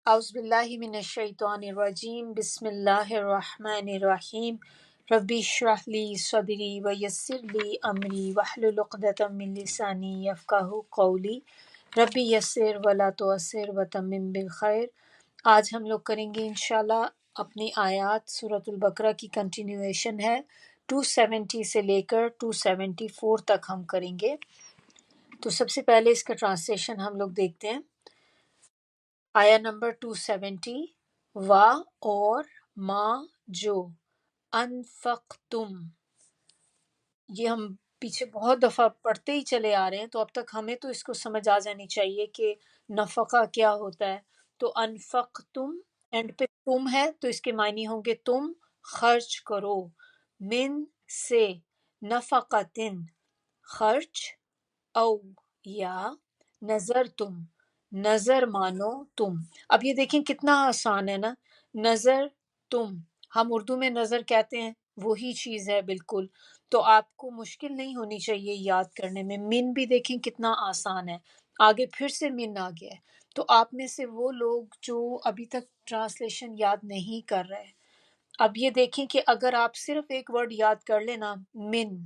اعوذ باللہ من الشیطان الرجیم بسم اللہ الرحمن الرحیم ربی اشرح لی صدری ویسر لی امری واحلل عقدۃ من لسانی یفقہوا قولی ربی یسر ولا تعسر وتمم بالخیر۔ آج ہم لوگ کریں گے انشاءاللہ اپنی آیات سورۃ البقرہ کی کنٹینیویشن ہے، 270 سے لے کر 274 تک ہم کریں گے۔ تو سب سے پہلے اس کا ٹرانسلیشن ہم لوگ دیکھتے ہیں۔ آیا نمبر 270، وا اور ما جو انفقتم، یہ ہم پیچھے بہت دفعہ پڑھتے ہی چلے آ رہے ہیں، تو اب تک ہمیں تو اس کو سمجھ آ جانی چاہیے کہ نفقہ کیا ہوتا ہے۔ تو انفقتم اینڈ پہ تم ہے تو اس کے معنی ہوں گے تم خرچ کرو، من سے، نفقتن خرچ، او یا نظر تم نظر مانو تم۔ اب یہ دیکھیں کتنا آسان ہے نا، نظر تم، ہم اردو میں نظر کہتے ہیں وہی چیز ہے بالکل، تو آپ کو مشکل نہیں ہونی چاہیے یاد کرنے میں۔ من بھی دیکھیں کتنا آسان ہے، آگے پھر سے من آ گیا ہے۔ تو آپ میں سے وہ لوگ جو ابھی تک ٹرانسلیشن یاد نہیں کر رہے، اب یہ دیکھیں کہ اگر آپ صرف ایک ورڈ یاد کر لیں نا، من،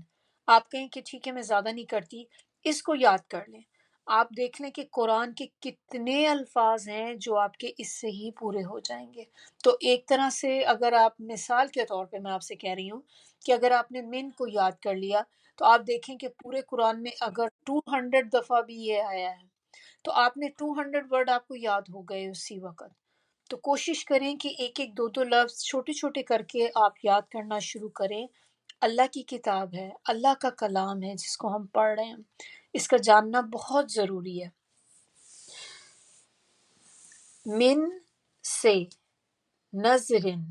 آپ کہیں کہ ٹھیک ہے میں زیادہ نہیں کرتی، اس کو یاد کر لیں، آپ دیکھ لیں کہ قرآن کے کتنے الفاظ ہیں جو آپ کے اس سے ہی پورے ہو جائیں گے۔ تو ایک طرح سے اگر آپ مثال کے طور پہ میں آپ سے کہہ رہی ہوں کہ اگر آپ نے من کو یاد کر لیا تو آپ دیکھیں کہ پورے قرآن میں اگر 200 دفعہ بھی یہ آیا ہے تو آپ نے 200 ورڈ آپ کو یاد ہو گئے اسی وقت۔ تو کوشش کریں کہ ایک ایک دو دو لفظ چھوٹے چھوٹے کر کے آپ یاد کرنا شروع کریں۔ اللہ کی کتاب ہے، اللہ کا کلام ہے جس کو ہم پڑھ رہے ہیں، اس کا جاننا بہت ضروری ہے۔ من سے، نظرن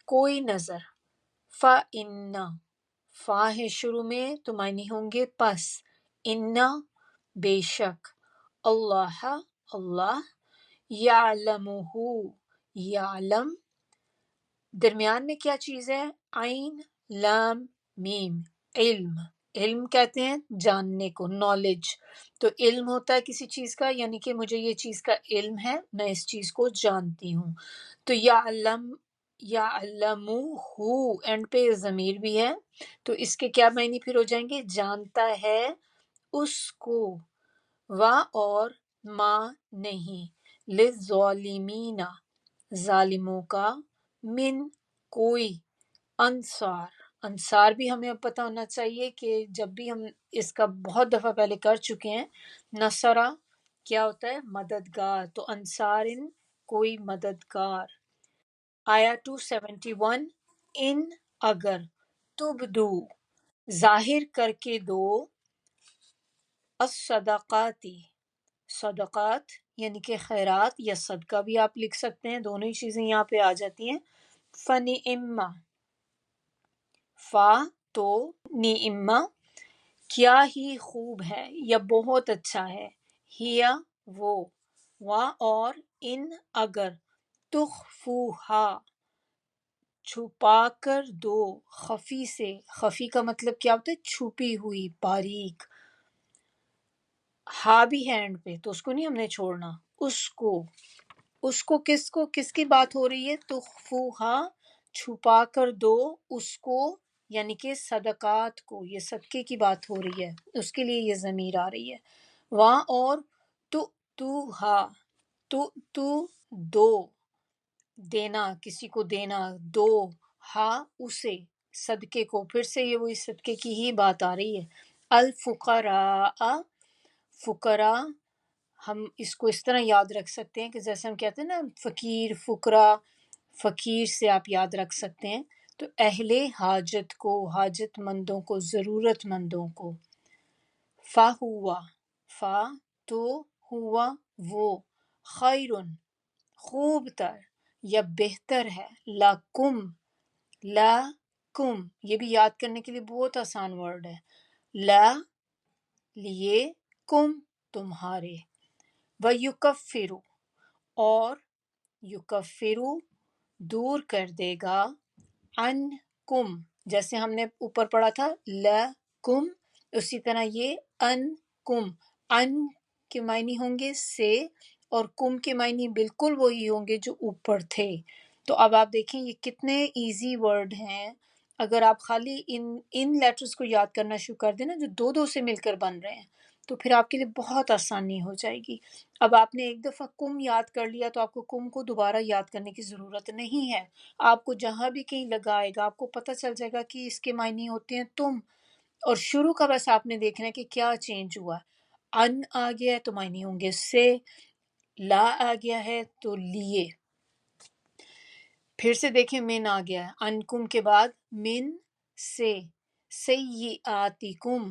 کوئی نظر، فَإِنَّ فا ہے شروع میں تو معنی ہوں گے پس، ان بے شک، اللہ اللہ، یعلمہ یعلم، درمیان میں کیا چیز ہے؟ عین لام میم، علم، علم کہتے ہیں جاننے کو، نالج۔ تو علم ہوتا ہے کسی چیز کا، یعنی کہ مجھے یہ چیز کا علم ہے، میں اس چیز کو جانتی ہوں۔ تو یعلم، یعلمہ، اینڈ پہ ضمیر بھی ہے تو اس کے کیا معنی پھر ہو جائیں گے؟ جانتا ہے اس کو، وا اور ما نہیں، للظالمین ظالموں کا، من کوئی، انصار، انصار بھی ہمیں اب پتہ ہونا چاہیے کہ جب بھی ہم اس کا بہت دفعہ پہلے کر چکے ہیں، نصرہ کیا ہوتا ہے؟ مددگار، تو انصار کوئی مددگار۔ آیا 271، ان اگر، تبدو ظاہر کر کے دو، الصدقاتی صدقات یعنی کہ خیرات یا صدقہ بھی آپ لکھ سکتے ہیں، دونوں ہی چیزیں یہاں پہ آ جاتی ہیں۔ فنعما، فا تو، نعمہ کیا ہی خوب ہے یا بہت اچھا ہے، ہیا وہ، وا اور ان اگر، تخفوہا چھپا کر دو، خفی سے، خفی کا مطلب کیا ہوتا ہے؟ چھپی ہوئی، باریک۔ ہا بھی ہے اینڈ پہ تو اس کو نہیں ہم نے چھوڑنا، اس کو کس کی بات ہو رہی ہے؟ تخفوہا چھپا کر دو اس کو، یعنی کہ صدقات کو، یہ صدقے کی بات ہو رہی ہے، اس کے لیے یہ ضمیر آ رہی ہے۔ وہاں اور تو دو، دینا، کسی کو دینا، دو، ہا اسے، صدقے کو، پھر سے یہ وہی صدقے کی ہی بات آ رہی ہے۔ الفقراء، فقراء، ہم اس کو اس طرح یاد رکھ سکتے ہیں کہ جیسے ہم کہتے ہیں نا فقیر، فقرا، فقیر سے آپ یاد رکھ سکتے ہیں، تو اہل حاجت کو، حاجت مندوں کو، ضرورت مندوں کو۔ فا ہوا، فا تو ہوا وہ، خیرن خوب تر یا بہتر ہے، لکم، لکم یہ بھی یاد کرنے کے لیے بہت آسان ورڈ ہے، لا لیے، کم تمہارے، وَيُكَفِّرُ اور یکفرو دور کر دے گا، عنکم جیسے ہم نے اوپر پڑھا تھا لکم، اسی طرح یہ انکم، ان کے معنی ہوں گے سے، اور کم کے معنی بالکل وہی ہوں گے جو اوپر تھے۔ تو اب آپ دیکھیں یہ کتنے ایزی ورڈ ہیں، اگر آپ خالی ان لیٹرز کو یاد کرنا شروع کر دیں نا جو دو دو سے مل کر بن رہے ہیں، تو پھر آپ کے لیے بہت آسانی ہو جائے گی۔ اب آپ نے ایک دفعہ کم یاد کر لیا تو آپ کو کم کو دوبارہ یاد کرنے کی ضرورت نہیں ہے، آپ کو جہاں بھی کہیں لگائے گا آپ کو پتہ چل جائے گا کہ اس کے معنی ہوتے ہیں تم، اور شروع کا بس آپ نے دیکھنا ہے کہ کیا چینج ہوا۔ ان آ گیا ہے تو معنی ہوں گے سے، لا آ گیا ہے تو لیے۔ پھر سے دیکھیں من آ گیا ہے، انکم کے بعد من سے، سیئاتکم،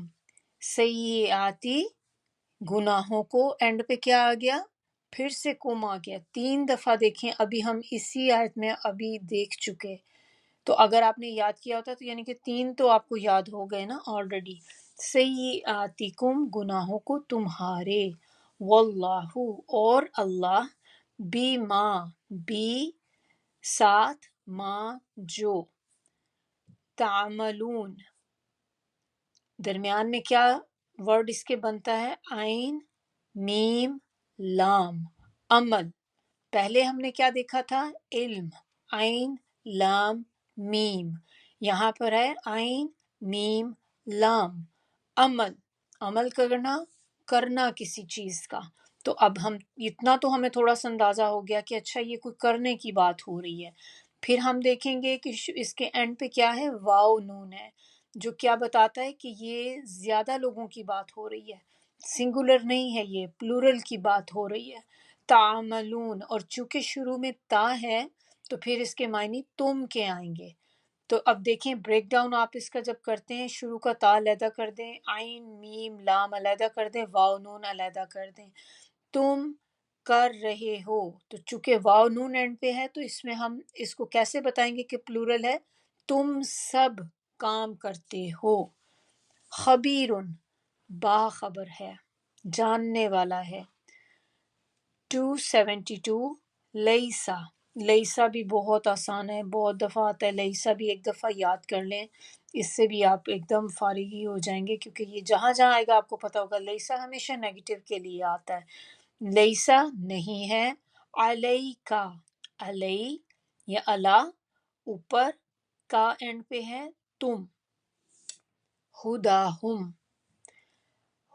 سیئاتی گناہوں کو، اینڈ پہ کیا آ گیا؟ پھر سے کم آ گیا، 3 دفعہ دیکھیں، ابھی ہم اسی آیت میں ابھی دیکھ چکے، تو اگر آپ نے یاد کیا ہوتا تو یعنی کہ 3 تو آپ کو یاد ہو گئے نا آلریڈی۔ سیئاتکم گناہوں کو تمہارے، واللہ اور اللہ، بما بی ساتھ، ما جو، تعملون درمیان میں کیا ورڈ اس کے بنتا ہے؟ عین میم لام، عمل۔ پہلے ہم نے کیا دیکھا تھا؟ علم، عین لام میم، یہاں پر ہے عین میم لام، عمل، عمل کرنا کسی چیز کا۔ تو اب ہم اتنا تو ہمیں تھوڑا سا اندازہ ہو گیا کہ اچھا یہ کوئی کرنے کی بات ہو رہی ہے۔ پھر ہم دیکھیں گے کہ اس کے اینڈ پہ کیا ہے؟ واو نون ہے، جو کیا بتاتا ہے کہ یہ زیادہ لوگوں کی بات ہو رہی ہے، سنگولر نہیں ہے، یہ پلورل کی بات ہو رہی ہے۔ تعملون، اور چونکہ شروع میں تا ہے تو پھر اس کے معنی تم کے آئیں گے۔ تو اب دیکھیں بریک ڈاؤن آپ اس کا جب کرتے ہیں، شروع کا تا علیحدہ کر دیں، عین میم لام علیحدہ کر دیں، واو نون علیحدہ کر دیں۔ تم کر رہے ہو، تو چونکہ واو نون اینڈ پہ ہے تو اس میں ہم اس کو کیسے بتائیں گے کہ پلورل ہے؟ تم سب کام کرتے ہو۔ خبیر باخبر ہے، جاننے والا ہے۔ 272 لیسا، لیسا بھی بہت آسان ہے، بہت دفعہ آتا ہے، لیسا بھی ایک دفعہ یاد کر لیں، اس سے بھی آپ ایک دم فارغ ہی ہو جائیں گے، کیونکہ یہ جہاں جہاں آئے گا آپ کو پتا ہوگا لیسا ہمیشہ نیگیٹو کے لیے آتا ہے۔ لیسا نہیں ہے، علیکا، علی یا علا اوپر، کا اینڈ پہ ہے تم، ہداہم،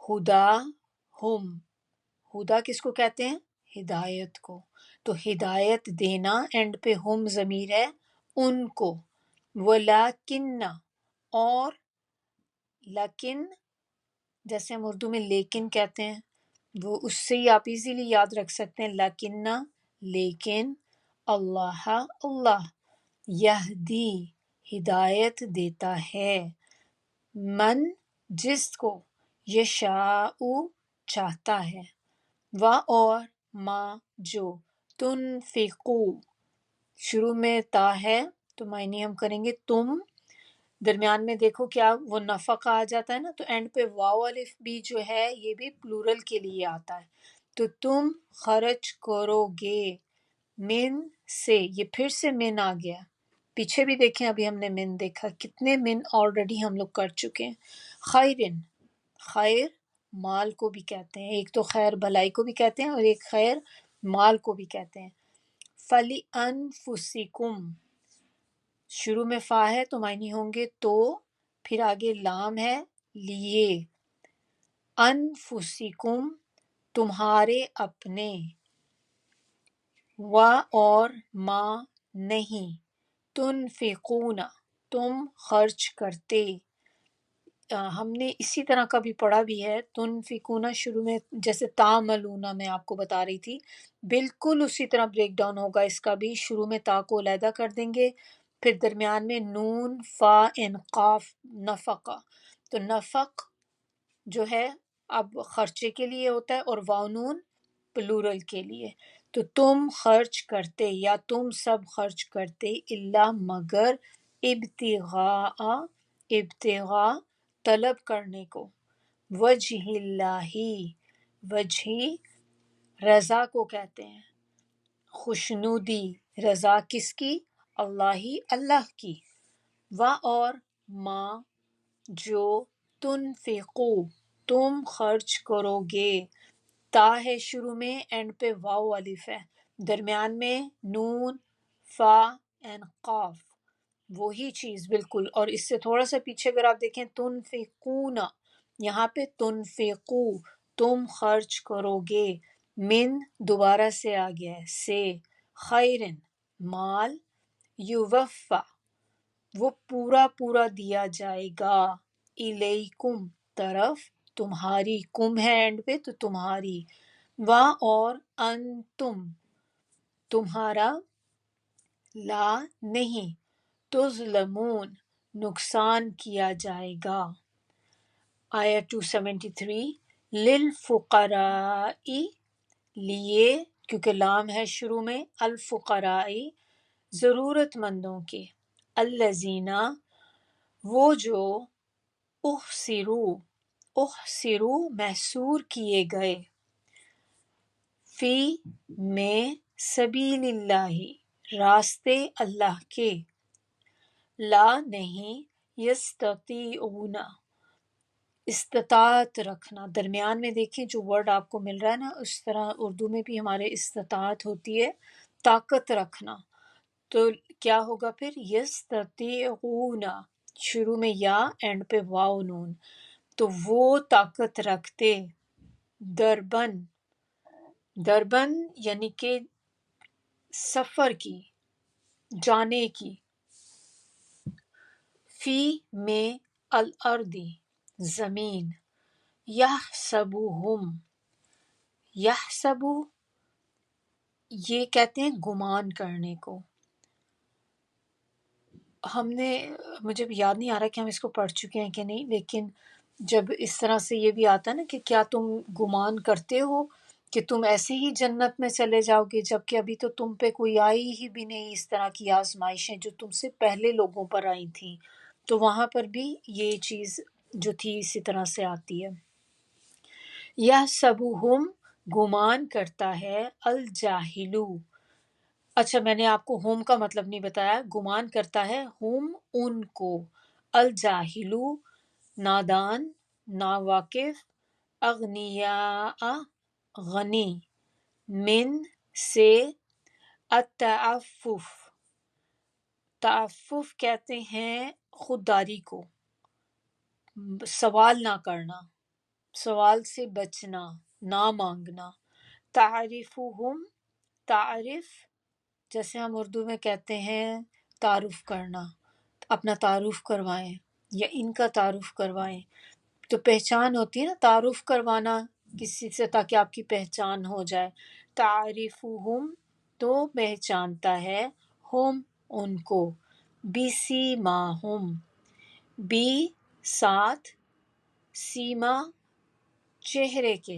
ہداہم، ہدا کس کو کہتے ہیں؟ ہدایت کو، تو ہدایت دینا، اینڈ پہ ہم ضمیر ہے ان کو۔ ولیکن، اور لیکن جیسے ہم اردو میں لیکن کہتے ہیں، وہ اس سے ہی آپ ایزیلی یاد رکھ سکتے ہیں، لیکن، لیکن، اللہ، اللہ، یہدی ہدایت دیتا ہے، من جس کو، یشاء چاہتا ہے، و اور ما جو، تنفقو شروع میں تا ہے تو معنی ہم کریں گے تم، درمیان میں دیکھو کیا وہ نفقہ آ جاتا ہے نا، تو اینڈ پہ واو الف بھی جو ہے یہ بھی پلورل کے لیے آتا ہے، تو تم خرچ کرو گے، من سے، یہ پھر سے من آ گیا، پیچھے بھی دیکھیں ابھی ہم نے من دیکھا، کتنے من آلریڈی ہم لوگ کر چکے ہیں۔ خیرن، خیر مال کو بھی کہتے ہیں، ایک تو خیر بھلائی کو بھی کہتے ہیں اور ایک خیر مال کو بھی کہتے ہیں۔ فلی انفسکم، شروع میں فا ہے تو معنی ہوں گے تو، پھر آگے لام ہے لیے، انفسکم تمہارے اپنے، و اور ما نہیں، تنفقون تم خرچ کرتے، ہم نے اسی طرح کا بھی پڑھا بھی ہے، تنفقون شروع میں جیسے تعملون میں آپ کو بتا رہی تھی، بالکل اسی طرح بریک ڈاؤن ہوگا اس کا بھی، شروع میں تا کو علیحدہ کر دیں گے، پھر درمیان میں نون فا ان قاف، نفقہ، تو نفق جو ہے اب خرچے کے لیے ہوتا ہے، اور واو نون پلورل کے لیے، تو تم خرچ کرتے یا تم سب خرچ کرتے، الا مگر، ابتغاء، ابتغاء طلب کرنے کو، وجہ اللہ، وجہ رضا کو کہتے ہیں، خوشنودی، رضا کس کی؟ اللہ ہی، اللہ کی، و اور ما جو، تنفقو تم خرچ کرو گے، تا ہے شروع میں، اینڈ پہ واو الف ہے، درمیان میں نون فا اینڈ قاف، وہی چیز بالکل. اور اس سے تھوڑا سا پیچھے اگر آپ دیکھیں تنفقون، یہاں پہ تنفقو، تم خرچ کرو گے، من دوبارہ سے آ گیا ہے، سے، خیرن مال، یوفا وہ پورا پورا دیا جائے گا، الیکم طرف تمہاری، کم ہے اینڈ پہ تو تمہاری، وا اور انتم تمہارا، لا نہیں، تظلمون نقصان کیا جائے گا. آیا 273 للفقراء لیے، کیونکہ لام ہے شروع میں، الفقراء ضرورت مندوں کے، الذین وہ جو احسرو محصور کیے گئے، فی میں سبیل اللہ راستے اللہ کے، لا نہیں، یستطیعون استطاعت رکھنا. درمیان میں دیکھیں جو ورڈ آپ کو مل رہا ہے نا، اس طرح اردو میں بھی ہمارے استطاعت ہوتی ہے طاقت رکھنا. تو کیا ہوگا پھر؟ یستطیعون، شروع میں یا اینڈ پہ واو نون، تو وہ طاقت رکھتے، دربن، دربن یعنی کہ سفر کی، جانے کی، فی میں الارضی زمین، یحسبوہم، یحسبو یہ کہتے ہیں گمان کرنے کو. ہم نے، مجھے بھی یاد نہیں آ رہا کہ ہم اس کو پڑھ چکے ہیں کہ نہیں، لیکن جب اس طرح سے یہ بھی آتا ہے نا کہ کیا تم گمان کرتے ہو کہ تم ایسے ہی جنت میں چلے جاؤ گے، جبکہ ابھی تو تم پہ کوئی آئی ہی بھی نہیں اس طرح کی آزمائشیں جو تم سے پہلے لوگوں پر آئی تھیں. تو وہاں پر بھی یہ چیز جو تھی اسی طرح سے آتی ہے. یحسبہم گمان کرتا ہے، الجاہلو، اچھا میں نے آپ کو ہوم کا مطلب نہیں بتایا، گمان کرتا ہے ہوم ان کو، الجاہلو نادان، ناواقف، اغنیاء غنی، من سے، التعفف تعفف کہتے ہیں خودداری کو، سوال نہ کرنا، سوال سے بچنا، نہ مانگنا. تعریفہم تعریف جیسے ہم اردو میں کہتے ہیں تعارف کرنا، اپنا تعارف کروائیں یا ان کا تعارف کروائیں. تو پہچان ہوتی ہے نا، تعارف کروانا کسی سے تاکہ آپ کی پہچان ہو جائے. تعریفہم تو پہچانتا ہے، ہم ان کو، بسیماہم بی ساتھ، سیما چہرے کے،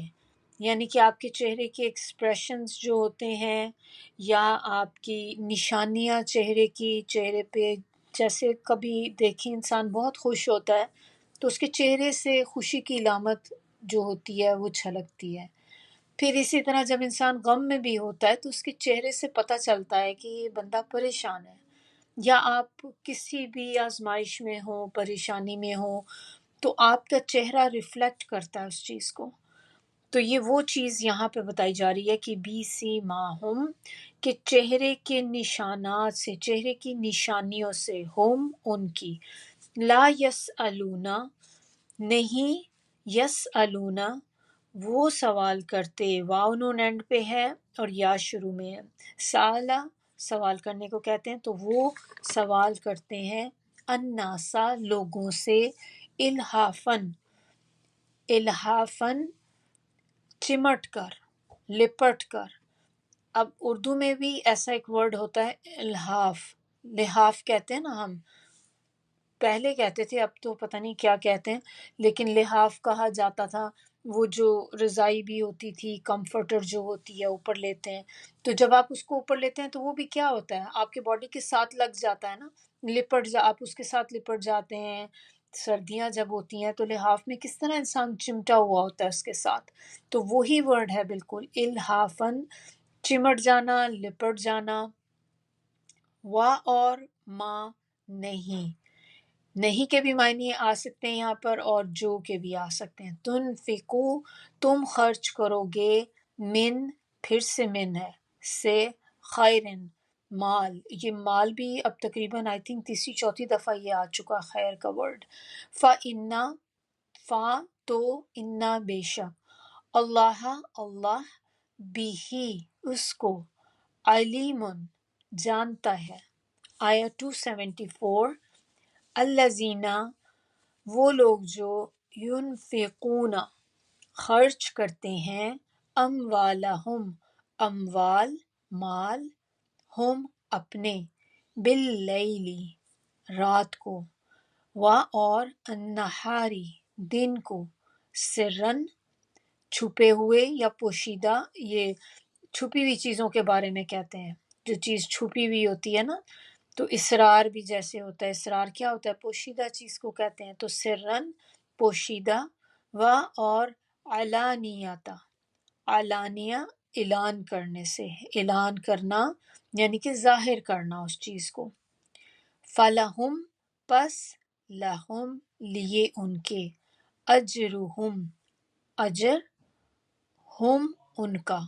یعنی کہ آپ کے چہرے کے ایکسپریشنز جو ہوتے ہیں یا آپ کی نشانیاں چہرے کی، چہرے پہ جیسے کبھی دیکھیں انسان بہت خوش ہوتا ہے تو اس کے چہرے سے خوشی کی علامت جو ہوتی ہے وہ چھلکتی ہے. پھر اسی طرح جب انسان غم میں بھی ہوتا ہے تو اس کے چہرے سے پتہ چلتا ہے کہ یہ بندہ پریشان ہے. یا آپ کسی بھی آزمائش میں ہوں، پریشانی میں ہوں، تو آپ کا چہرہ ریفلیکٹ کرتا ہے اس چیز کو. تو یہ وہ چیز یہاں پہ بتائی جا رہی ہے کہ بی سی ماہم، کہ چہرے کے نشانات سے، چہرے کی نشانیوں سے، ہم ان کی، لا یسألون نہیں، یسألون وہ سوال کرتے، واو نون اینڈ پہ ہے اور یا شروع میں ہے، سالا سوال کرنے کو کہتے ہیں، تو وہ سوال کرتے ہیں، الناسا لوگوں سے، الحافن الحافن چمٹ کر، لپٹ کر. اب اردو میں بھی ایسا ایک ورڈ ہوتا ہے الحاف، لحاف کہتے ہیں نا ہم، پہلے کہتے تھے اب تو پتہ نہیں کیا کہتے ہیں، لیکن لحاف کہا جاتا تھا وہ جو رضائی بھی ہوتی تھی، کمفرٹر جو ہوتی ہے اوپر لیتے ہیں. تو جب آپ اس کو اوپر لیتے ہیں تو وہ بھی کیا ہوتا ہے، آپ کے باڈی کے ساتھ لگ جاتا ہے نا، آپ اس کے ساتھ لپٹ جاتے ہیں. سردیاں جب ہوتی ہیں تو لحاف میں کس طرح انسان چمٹا ہوا ہوتا ہے اس کے ساتھ، تو وہی ورڈ ہے بالکل، الحافن چمٹ جانا، لپٹ جانا. وا اور ما نہیں، نہیں کے بھی معنی آ سکتے ہیں یہاں پر، اور جو کے بھی آ سکتے ہیں۔ تنفقو، تم خرچ کرو گے، من، پھر سے من ہے، سے، خیرن، مال، یہ مال بھی اب تقریباً آئی تھنک تیسری چوتھی دفعہ یہ آ چکا خیر کا ورڈ۔ فَإِنَّ، فا تو، انا بے شک، اللہ اللہ، بھی اس کو، علیم جانتا ہے۔ آیا 274، الذین وہ لوگ جو ینفقون خرچ کرتے ہیں، اموالہم اموال مال، ہم اپنے، باللیلی رات کو، اور النہاری دن کو، سرن چھپے ہوئے یا پوشیدہ، یہ چھپی ہوئی چیزوں کے بارے میں کہتے ہیں، جو چیز چھپی ہوئی ہوتی ہے نا، تو اسرار بھی جیسے ہوتا ہے، اسرار کیا ہوتا ہے؟ پوشیدہ چیز کو کہتے ہیں، تو سرن پوشیدہ، و اور علانیتا، علانیہ اعلان کرنے سے، اعلان کرنا یعنی کہ ظاہر کرنا اس چیز کو۔ فَلَہُم پس، لہم لیے ان کے، اجرہم اجر، ہم ان کا،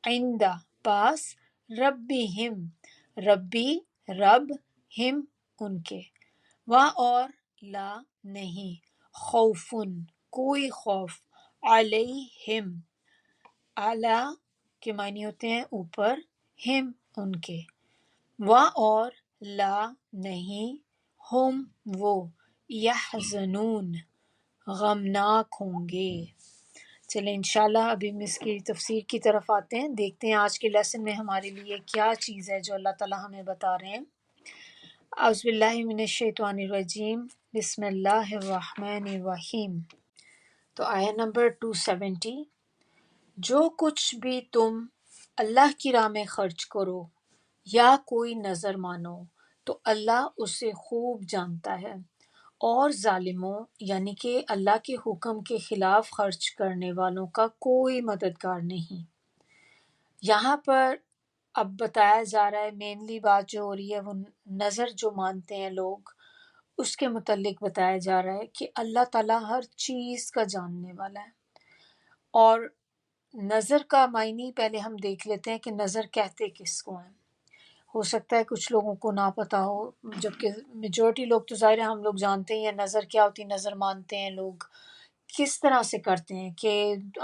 عند پاس، ربہم ربی رب، ہم ان کے، اور لا نہیں، خوفن کوئی خوف، علیہم اعلی کے معنی ہوتے ہیں اوپر، ہم ان کے، اور لا نہیں، ہم وہ، یحزنون غمناک ہوں گے۔ چلیں انشاءاللہ ابھی ہم اس کی تفسیر کی طرف آتے ہیں، دیکھتے ہیں آج کے لیسن میں ہمارے لیے کیا چیز ہے جو اللہ تعالیٰ ہمیں بتا رہے ہیں۔ اعوذ باللہ من الشیطان الرجیم، بسم اللہ الرحمن الرحیم۔ تو آیا نمبر 270، جو کچھ بھی تم اللہ کی راہ میں خرچ کرو یا کوئی نظر مانو تو اللہ اسے خوب جانتا ہے، اور ظالموں یعنی کہ اللہ کے حکم کے خلاف خرچ کرنے والوں کا کوئی مددگار نہیں۔ یہاں پر اب بتایا جا رہا ہے، مینلی بات جو ہو رہی ہے وہ نظر جو مانتے ہیں لوگ، اس کے متعلق بتایا جا رہا ہے کہ اللہ تعالیٰ ہر چیز کا جاننے والا ہے۔ اور نظر کا معنی پہلے ہم دیکھ لیتے ہیں کہ نظر کہتے کس کو ہیں۔ ہو سکتا ہے کچھ لوگوں کو نہ پتہ ہو، جبکہ میجورٹی لوگ تو ظاہر ہے ہم لوگ جانتے ہی ہیں نظر کیا ہوتی ہے۔ نظر مانتے ہیں لوگ کس طرح سے کرتے ہیں کہ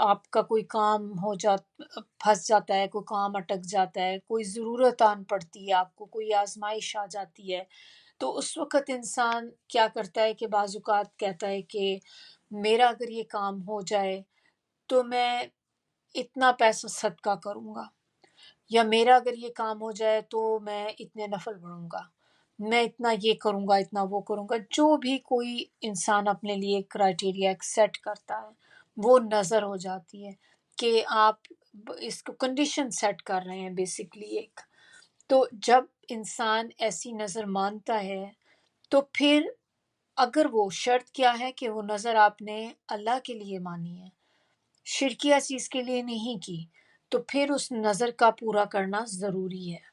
آپ کا کوئی کام پھنس جاتا ہے، کوئی کام اٹک جاتا ہے، کوئی ضرورت آن پڑتی ہے آپ کو، کوئی آزمائش آ جاتی ہے، تو اس وقت انسان کیا کرتا ہے کہ بعض اوقات کہتا ہے کہ میرا اگر یہ کام ہو جائے تو میں اتنا پیسہ صدقہ کروں گا، یا میرا اگر یہ کام ہو جائے تو میں اتنے نفل پڑھوں گا، میں اتنا یہ کروں گا، اتنا وہ کروں گا۔ جو بھی کوئی انسان اپنے لیے کرائٹیریا سیٹ کرتا ہے وہ نظر ہو جاتی ہے کہ آپ اس کو کنڈیشن سیٹ کر رہے ہیں بیسکلی ایک۔ تو جب انسان ایسی نظر مانتا ہے تو پھر اگر وہ شرط کیا ہے کہ وہ نظر آپ نے اللہ کے لیے مانی ہے، شرکیہ چیز کے لیے نہیں کی، تو پھر اس نظر کا پورا کرنا ضروری ہے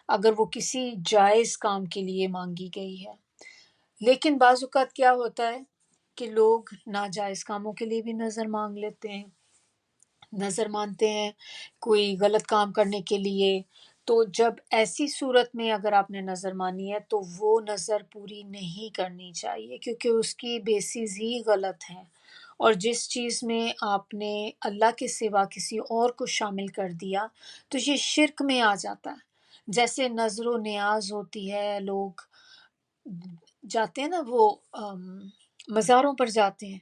اگر وہ کسی جائز کام کے لیے مانگی گئی ہے۔ لیکن بعض اوقات کیا ہوتا ہے کہ لوگ ناجائز کاموں کے لیے بھی نظر مانگ لیتے ہیں، نظر مانتے ہیں کوئی غلط کام کرنے کے لیے۔ تو جب ایسی صورت میں اگر آپ نے نظر مانی ہے تو وہ نظر پوری نہیں کرنی چاہیے، کیونکہ اس کی بیسز ہی غلط ہیں، اور جس چیز میں آپ نے اللہ کے سوا کسی اور کو شامل کر دیا تو یہ شرک میں آ جاتا ہے۔ جیسے نظر و نیاز ہوتی ہے، لوگ جاتے ہیں نا وہ مزاروں پر جاتے ہیں،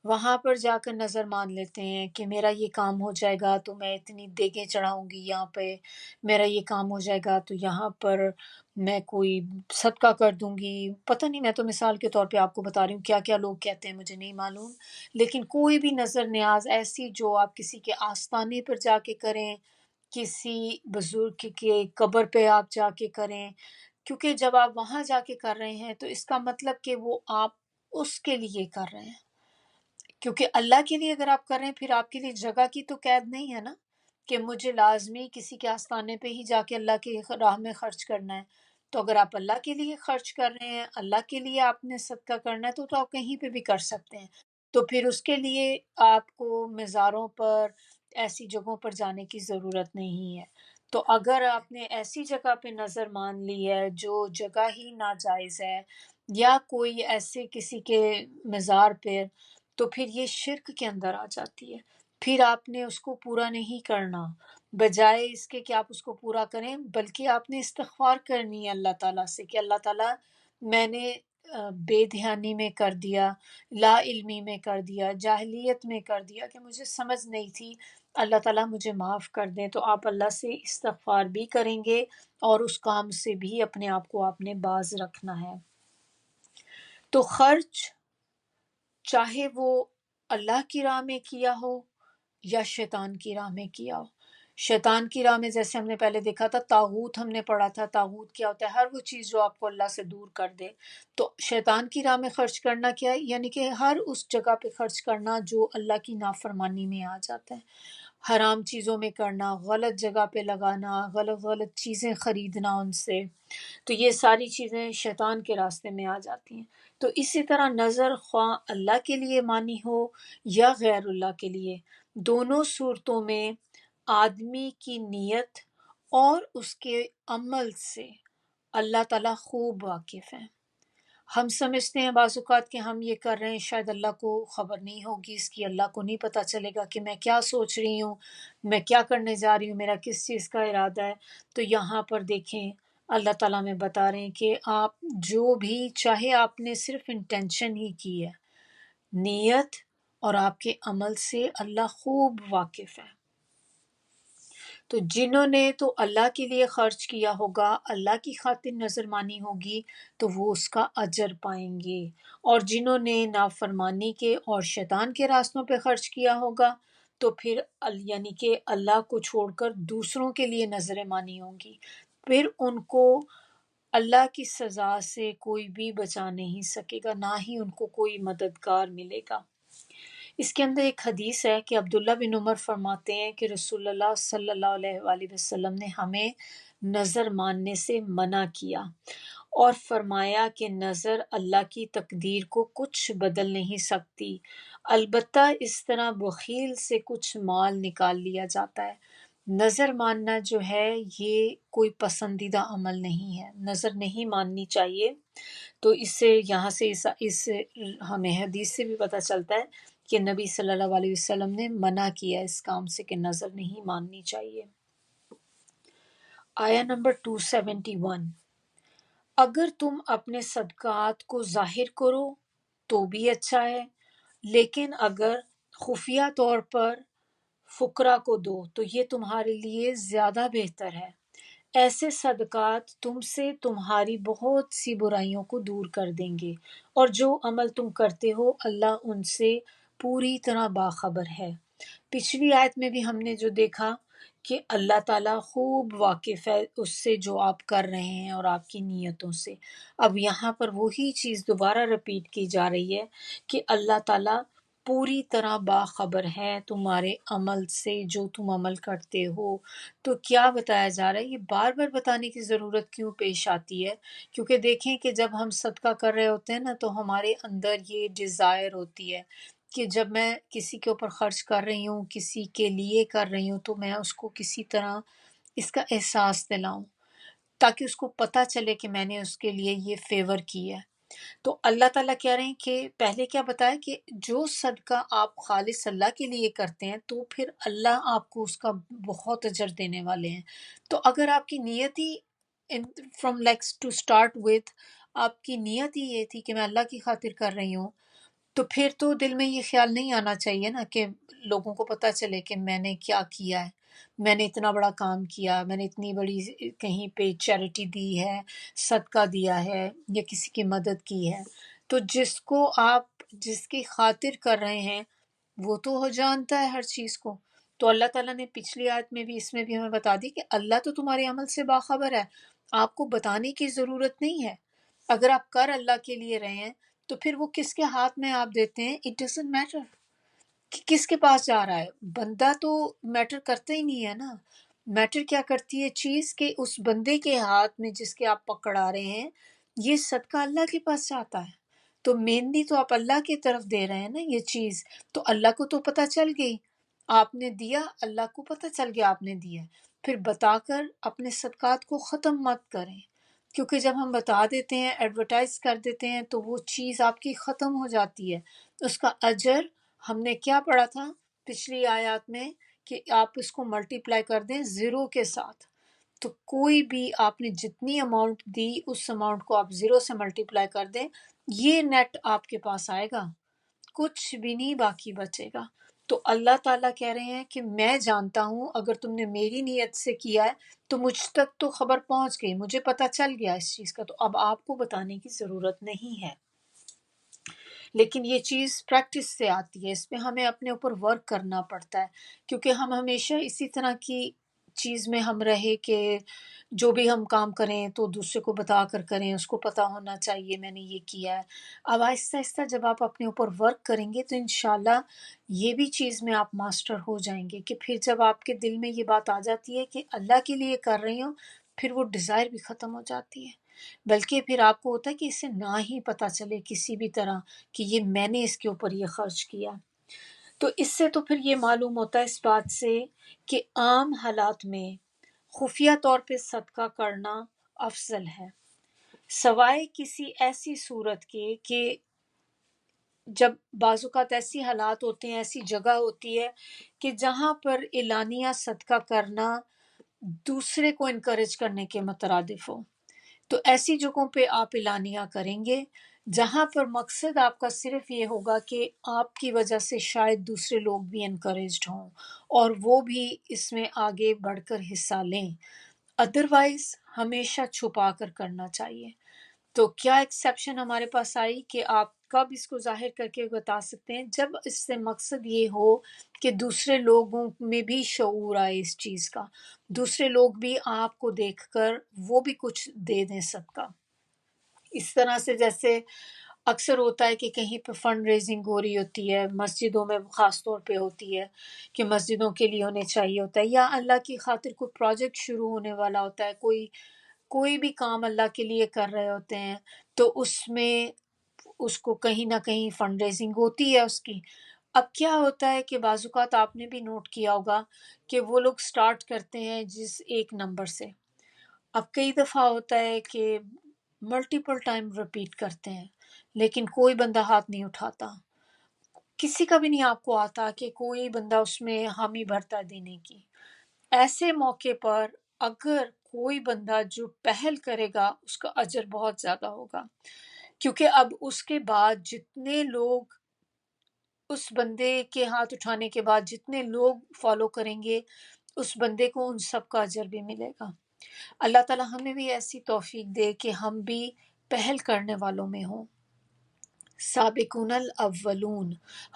وہاں پر جا کر نظر مان لیتے ہیں کہ میرا یہ کام ہو جائے گا تو میں اتنی دیگیں چڑھاؤں گی یہاں پہ، میرا یہ کام ہو جائے گا تو یہاں پر میں کوئی صدقہ کر دوں گی۔ پتہ نہیں، میں تو مثال کے طور پہ آپ کو بتا رہی ہوں، کیا کیا لوگ کہتے ہیں مجھے نہیں معلوم، لیکن کوئی بھی نظر نیاز ایسی جو آپ کسی کے آستانے پر جا کے کریں، کسی بزرگ کے قبر پہ آپ جا کے کریں، کیونکہ جب آپ وہاں جا کے کر رہے ہیں تو اس کا مطلب کہ وہ آپ اس کے لیے کر رہے ہیں، کیونکہ اللہ کے لیے اگر آپ کر رہے ہیں پھر آپ کے لیے جگہ کی تو قید نہیں ہے نا کہ مجھے لازمی کسی کے آستانے پہ ہی جا کے اللہ کی راہ میں خرچ کرنا ہے۔ تو اگر آپ اللہ کے لیے خرچ کر رہے ہیں، اللہ کے لیے آپ نے صدقہ کرنا ہے، تو آپ کہیں پہ بھی کر سکتے ہیں۔ تو پھر اس کے لیے آپ کو مزاروں پر، ایسی جگہوں پر جانے کی ضرورت نہیں ہے۔ تو اگر آپ نے ایسی جگہ پہ نظر مان لی ہے جو جگہ ہی ناجائز ہے، یا کوئی ایسے کسی کے مزار پہ، تو پھر یہ شرک کے اندر آ جاتی ہے۔ پھر آپ نے اس کو پورا نہیں کرنا، بجائے اس کے کہ آپ اس کو پورا کریں، بلکہ آپ نے استغفار کرنی ہے اللہ تعالیٰ سے کہ اللہ تعالیٰ میں نے بے دھیانی میں کر دیا، لا علمی میں کر دیا، جاہلیت میں کر دیا، کہ مجھے سمجھ نہیں تھی، اللہ تعالیٰ مجھے معاف کر دیں۔ تو آپ اللہ سے استغفار بھی کریں گے اور اس کام سے بھی اپنے آپ کو آپ نے باز رکھنا ہے۔ تو خرچ چاہے وہ اللہ کی راہ میں کیا ہو یا شیطان کی راہ میں کیا ہو۔ شیطان کی راہ میں جیسے ہم نے پہلے دیکھا تھا، طاغوت ہم نے پڑھا تھا، طاغوت کیا ہوتا ہے؟ ہر وہ چیز جو آپ کو اللہ سے دور کر دے۔ تو شیطان کی راہ میں خرچ کرنا کیا ہے؟ یعنی کہ ہر اس جگہ پہ خرچ کرنا جو اللہ کی نافرمانی میں آ جاتا ہے، حرام چیزوں میں کرنا، غلط جگہ پہ لگانا، غلط غلط چیزیں خریدنا ان سے، تو یہ ساری چیزیں شیطان کے راستے میں آ جاتی ہیں۔ تو اسی طرح نظر خواہ اللہ کے لیے مانی ہو یا غیر اللہ کے لیے، دونوں صورتوں میں آدمی کی نیت اور اس کے عمل سے اللہ تعالیٰ خوب واقف ہیں۔ ہم سمجھتے ہیں بعض اوقات کہ ہم یہ کر رہے ہیں، شاید اللہ کو خبر نہیں ہوگی اس کی، اللہ کو نہیں پتہ چلے گا کہ میں کیا سوچ رہی ہوں، میں کیا کرنے جا رہی ہوں، میرا کس چیز کا ارادہ ہے۔ تو یہاں پر دیکھیں اللہ تعالیٰ میں بتا رہے ہیں کہ آپ جو بھی چاہے، آپ نے صرف انٹینشن ہی کی ہے، نیت اور آپ کے عمل سے اللہ خوب واقف ہے۔ تو جنہوں نے تو اللہ کے لیے خرچ کیا ہوگا، اللہ کی خاطر نظر مانی ہوگی، تو وہ اس کا اجر پائیں گے، اور جنہوں نے نافرمانی کے اور شیطان کے راستوں پہ خرچ کیا ہوگا، تو پھر یعنی کہ اللہ کو چھوڑ کر دوسروں کے لیے نظر مانی ہوں گی، پھر ان کو اللہ کی سزا سے کوئی بھی بچا نہیں سکے گا، نہ ہی ان کو کوئی مددگار ملے گا۔ اس کے اندر ایک حدیث ہے کہ عبداللہ بن عمر فرماتے ہیں کہ رسول اللہ صلی اللہ علیہ وآلہ وسلم نے ہمیں نظر ماننے سے منع کیا، اور فرمایا کہ نظر اللہ کی تقدیر کو کچھ بدل نہیں سکتی، البتہ اس طرح بخیل سے کچھ مال نکال لیا جاتا ہے۔ نظر ماننا جو ہے یہ کوئی پسندیدہ عمل نہیں ہے، نظر نہیں ماننی چاہیے۔ تو اس سے یہاں سے اس ہمیں حدیث سے بھی پتہ چلتا ہے کہ نبی صلی اللہ علیہ وسلم نے منع کیا اس کام سے کہ نظر نہیں ماننی چاہیے۔ آیا نمبر 271، اگر تم اپنے صدقات کو ظاہر کرو تو بھی اچھا ہے، لیکن اگر خفیہ طور پر فقراء کو دو تو یہ تمہارے لیے زیادہ بہتر ہے۔ ایسے صدقات تم سے تمہاری بہت سی برائیوں کو دور کر دیں گے، اور جو عمل تم کرتے ہو اللہ ان سے پوری طرح باخبر ہے۔ پچھلی آیت میں بھی ہم نے جو دیکھا کہ اللہ تعالیٰ خوب واقف ہے اس سے جو آپ کر رہے ہیں اور آپ کی نیتوں سے۔ اب یہاں پر وہی چیز دوبارہ رپیٹ کی جا رہی ہے کہ اللہ تعالیٰ پوری طرح باخبر ہے تمہارے عمل سے، جو تم عمل کرتے ہو۔ تو کیا بتایا جا رہا ہے؟ یہ بار بار بتانے کی ضرورت کیوں پیش آتی ہے؟ کیونکہ دیکھیں کہ جب ہم صدقہ کر رہے ہوتے ہیں نا، تو ہمارے اندر یہ ڈیزائر ہوتی ہے کہ جب میں کسی کے اوپر خرچ کر رہی ہوں، کسی کے لیے کر رہی ہوں، تو میں اس کو کسی طرح اس کا احساس دلاؤں، تاکہ اس کو پتہ چلے کہ میں نے اس کے لیے یہ فیور کی ہے۔ تو اللہ تعالیٰ کہہ رہے ہیں کہ پہلے کیا بتایا کہ جو صدقہ آپ خالص اللہ کے لیے کرتے ہیں، تو پھر اللہ آپ کو اس کا بہت اجر دینے والے ہیں۔ تو اگر آپ کی نیت ہی from likes to start with, آپ کی نیت ہی یہ تھی کہ میں اللہ کی خاطر کر رہی ہوں، تو پھر تو دل میں یہ خیال نہیں آنا چاہیے نا کہ لوگوں کو پتہ چلے کہ میں نے کیا کیا ہے، میں نے اتنا بڑا کام کیا، میں نے اتنی بڑی کہیں پہ چیریٹی دی ہے، صدقہ دیا ہے، یا کسی کی مدد کی ہے۔ تو جس کو آپ جس کی خاطر کر رہے ہیں وہ تو ہو جانتا ہے ہر چیز کو۔ تو اللہ تعالیٰ نے پچھلی آیت میں بھی اس میں بھی ہمیں بتا دی کہ اللہ تو تمہارے عمل سے باخبر ہے، آپ کو بتانے کی ضرورت نہیں ہے۔ اگر آپ کر اللہ کے لیے رہے ہیں تو پھر وہ کس کے ہاتھ میں آپ دیتے ہیں، اٹ ڈزنٹ میٹر کہ کس کے پاس جا رہا ہے، بندہ تو میٹر کرتا ہی نہیں ہے نا۔ میٹر کیا کرتی ہے چیز کہ اس بندے کے ہاتھ میں جس کے آپ پکڑا رہے ہیں یہ صدقہ اللہ کے پاس جاتا ہے، تو مینلی تو آپ اللہ کی طرف دے رہے ہیں نا یہ چیز، تو اللہ کو تو پتہ چل گئی آپ نے دیا، اللہ کو پتہ چل گیا آپ نے دیا، پھر بتا کر اپنے صدقات کو ختم مت کریں، کیونکہ جب ہم بتا دیتے ہیں ایڈورٹائز کر دیتے ہیں تو وہ چیز آپ کی ختم ہو جاتی ہے، اس کا اجر ہم نے کیا پڑھا تھا پچھلی آیات میں کہ آپ اس کو ملٹی پلائی کر دیں زیرو کے ساتھ، تو کوئی بھی آپ نے جتنی اماؤنٹ دی اس اماؤنٹ کو آپ زیرو سے ملٹی پلائی کر دیں، یہ نیٹ آپ کے پاس آئے گا، کچھ بھی نہیں باقی بچے گا۔ تو اللہ تعالیٰ کہہ رہے ہیں کہ میں جانتا ہوں اگر تم نے میری نیت سے کیا ہے تو مجھ تک تو خبر پہنچ گئی، مجھے پتہ چل گیا اس چیز کا، تو اب آپ کو بتانے کی ضرورت نہیں ہے۔ لیکن یہ چیز پریکٹس سے آتی ہے، اس پہ ہمیں اپنے اوپر ورک کرنا پڑتا ہے، کیونکہ ہم ہمیشہ اسی طرح کی چیز میں ہم رہے کہ جو بھی ہم کام کریں تو دوسرے کو بتا کر کریں، اس کو پتہ ہونا چاہیے میں نے یہ کیا ہے۔ اب آہستہ آہستہ جب آپ اپنے اوپر ورک کریں گے تو انشاءاللہ یہ بھی چیز میں آپ ماسٹر ہو جائیں گے کہ پھر جب آپ کے دل میں یہ بات آ جاتی ہے کہ اللہ کے لیے کر رہی ہوں، پھر وہ ڈیزائر بھی ختم ہو جاتی ہے، بلکہ پھر آپ کو ہوتا ہے کہ اسے نہ ہی پتہ چلے کسی بھی طرح کہ یہ میں نے اس کے اوپر یہ خرچ کیا۔ تو اس سے تو پھر یہ معلوم ہوتا ہے اس بات سے کہ عام حالات میں خفیہ طور پہ صدقہ کرنا افضل ہے، سوائے کسی ایسی صورت کے کہ جب بعض اوقات ایسی حالات ہوتے ہیں، ایسی جگہ ہوتی ہے کہ جہاں پر اعلانیہ صدقہ کرنا دوسرے کو انکریج کرنے کے مترادف ہو، تو ایسی جگہوں پہ آپ اعلانیہ کریں گے جہاں پر مقصد آپ کا صرف یہ ہوگا کہ آپ کی وجہ سے شاید دوسرے لوگ بھی انکریجڈ ہوں اور وہ بھی اس میں آگے بڑھ کر حصہ لیں، ادروائز ہمیشہ چھپا کر کرنا چاہیے۔ تو کیا ایکسیپشن ہمارے پاس آئی کہ آپ کب اس کو ظاہر کر کے بتا سکتے ہیں؟ جب اس سے مقصد یہ ہو کہ دوسرے لوگوں میں بھی شعور آئے اس چیز کا، دوسرے لوگ بھی آپ کو دیکھ کر وہ بھی کچھ دے دیں صدقہ۔ اس طرح سے جیسے اکثر ہوتا ہے کہ کہیں پہ فنڈ ریزنگ ہو رہی ہوتی ہے، مسجدوں میں خاص طور پہ ہوتی ہے کہ مسجدوں کے لیے ہونے چاہیے ہوتا ہے، یا اللہ کی خاطر کوئی پروجیکٹ شروع ہونے والا ہوتا ہے، کوئی بھی کام اللہ کے لیے کر رہے ہوتے ہیں، تو اس میں اس کو کہیں نہ کہیں فنڈ ریزنگ ہوتی ہے اس کی۔ اب کیا ہوتا ہے کہ بعض اوقات آپ نے بھی نوٹ کیا ہوگا کہ وہ لوگ سٹارٹ کرتے ہیں جس ایک نمبر سے، اب کئی دفعہ ہوتا ہے کہ ملٹیپل ٹائم رپیٹ کرتے ہیں لیکن کوئی بندہ ہاتھ نہیں اٹھاتا، کسی کا بھی نہیں آپ کو آتا کہ کوئی بندہ اس میں حامی بھرتا ہے دینے کی۔ ایسے موقع پر اگر کوئی بندہ جو پہل کرے گا اس کا اجر بہت زیادہ ہوگا، کیونکہ اب اس کے بعد جتنے لوگ اس بندے کے ہاتھ اٹھانے کے بعد جتنے لوگ فالو کریں گے اس بندے کو ان سب کا اجر بھی ملے گا۔ اللہ تعالی ہمیں بھی ایسی توفیق دے کہ ہم بھی پہل کرنے والوں میں ہوں، سابقون الاولون،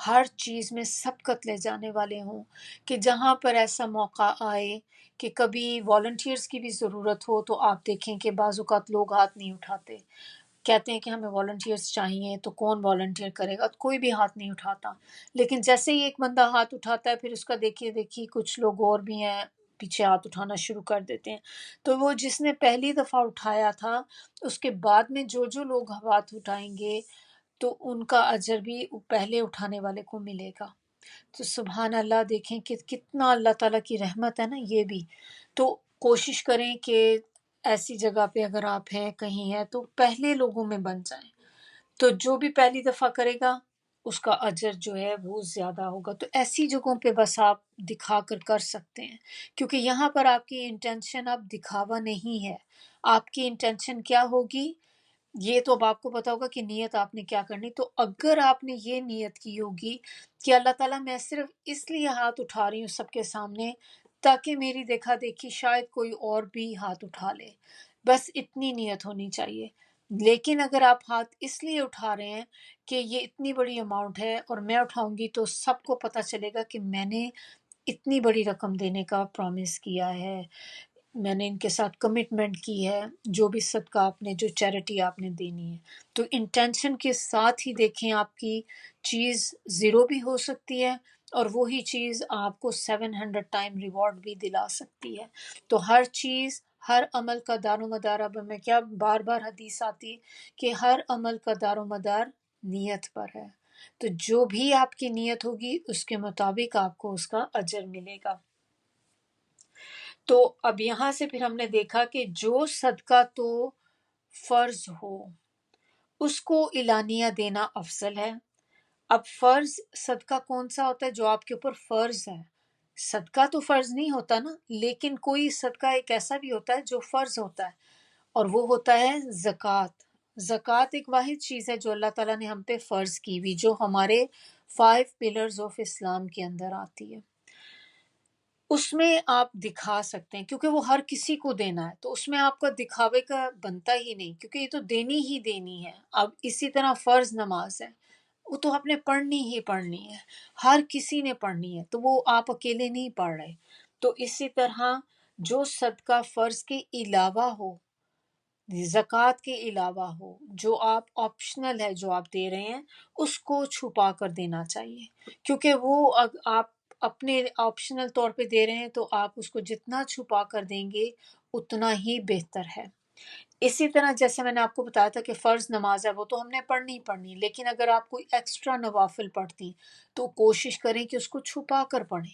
ہر چیز میں سبقت لے جانے والے ہوں، کہ جہاں پر ایسا موقع آئے کہ کبھی والنٹیئرز کی بھی ضرورت ہو تو آپ دیکھیں کہ بعض اوقات لوگ ہاتھ نہیں اٹھاتے، کہتے ہیں کہ ہمیں والنٹیئرز چاہیے تو کون والنٹیئر کرے گا، تو کوئی بھی ہاتھ نہیں اٹھاتا، لیکن جیسے ہی ایک بندہ ہاتھ اٹھاتا ہے پھر اس کا دیکھیے کچھ لوگ اور بھی ہیں پیچھے ہاتھ اٹھانا شروع کر دیتے ہیں، تو وہ جس نے پہلی دفعہ اٹھایا تھا اس کے بعد میں جو لوگ ہاتھ اٹھائیں گے تو ان کا اجر بھی پہلے اٹھانے والے کو ملے گا۔ تو سبحان اللہ، دیکھیں کہ کتنا اللہ تعالیٰ کی رحمت ہے نا یہ بھی۔ تو کوشش کریں کہ ایسی جگہ پہ اگر آپ ہیں کہیں ہیں تو پہلے لوگوں میں بن جائیں، تو جو بھی پہلی دفعہ کرے گا اس کا اجر جو ہے وہ زیادہ ہوگا۔ تو ایسی جگہوں پہ بس آپ دکھا کر سکتے ہیں، کیونکہ یہاں پر آپ کی انٹینشن اب دکھاوا نہیں ہے، آپ کی انٹینشن کیا ہوگی یہ تو اب آپ کو پتا ہوگا کہ نیت آپ نے کیا کرنی۔ تو اگر آپ نے یہ نیت کی ہوگی کہ اللہ تعالیٰ میں صرف اس لیے ہاتھ اٹھا رہی ہوں سب کے سامنے تاکہ میری دیکھا دیکھی شاید کوئی اور بھی ہاتھ اٹھا لے، بس اتنی نیت ہونی چاہیے۔ لیکن اگر آپ ہاتھ اس لیے اٹھا رہے ہیں کہ یہ اتنی بڑی اماؤنٹ ہے اور میں اٹھاؤں گی تو سب کو پتہ چلے گا کہ میں نے اتنی بڑی رقم دینے کا پرومس کیا ہے، میں نے ان کے ساتھ کمٹمنٹ کی ہے، جو بھی صدقہ آپ نے، جو چیریٹی آپ نے دینی ہے، تو انٹینشن کے ساتھ ہی دیکھیں آپ کی چیز زیرو بھی ہو سکتی ہے اور وہی چیز آپ کو 700 ٹائم ریوارڈ بھی دلا سکتی ہے۔ تو ہر چیز، ہر عمل کا دار و مدار، اب میں کیا بار بار حدیث آتی ہے کہ ہر عمل کا دار و مدار نیت پر ہے، تو جو بھی آپ کی نیت ہوگی اس کے مطابق آپ کو اس کا اجر ملے گا۔ تو اب یہاں سے پھر ہم نے دیکھا کہ جو صدقہ تو فرض ہو اس کو اعلانیہ دینا افضل ہے۔ اب فرض صدقہ کون سا ہوتا ہے؟ جو آپ کے اوپر فرض ہے۔ صدقہ تو فرض نہیں ہوتا نا، لیکن کوئی صدقہ ایک ایسا بھی ہوتا ہے جو فرض ہوتا ہے، اور وہ ہوتا ہے زکوٰۃ۔ زکوٰۃ ایک واحد چیز ہے جو اللہ تعالیٰ نے ہم پہ فرض کی ہوئی، جو ہمارے 5 پلرز آف اسلام کے اندر آتی ہے۔ اس میں آپ دکھا سکتے ہیں کیونکہ وہ ہر کسی کو دینا ہے، تو اس میں آپ کا دکھاوے کا بنتا ہی نہیں، کیونکہ یہ تو دینی ہی دینی ہے۔ اب اسی طرح فرض نماز ہے، وہ تو آپ نے پڑھنی ہی پڑھنی ہے، ہر کسی نے پڑھنی ہے، تو وہ آپ اکیلے نہیں پڑھ رہے۔ تو اسی طرح جو صدقہ فرض کے علاوہ ہو، زکوٰۃ کے علاوہ ہو، جو آپ آپشنل ہے جو آپ دے رہے ہیں، اس کو چھپا کر دینا چاہیے، کیونکہ وہ آپ اپنے آپشنل طور پہ دے رہے ہیں تو آپ اس کو جتنا چھپا کر دیں گے اتنا ہی بہتر ہے۔ اسی طرح جیسے میں نے آپ کو بتایا تھا کہ فرض نماز ہے وہ تو ہم نے پڑھنی ہی پڑھنی، لیکن اگر آپ کوئی ایکسٹرا نوافل پڑھتی تو کوشش کریں کہ اس کو چھپا کر پڑھیں۔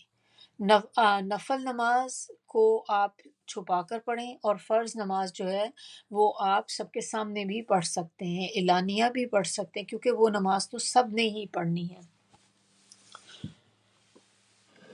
نفل نماز کو آپ چھپا کر پڑھیں، اور فرض نماز جو ہے وہ آپ سب کے سامنے بھی پڑھ سکتے ہیں، اعلانیہ بھی پڑھ سکتے ہیں، کیونکہ وہ نماز تو سب نے ہی پڑھنی ہے۔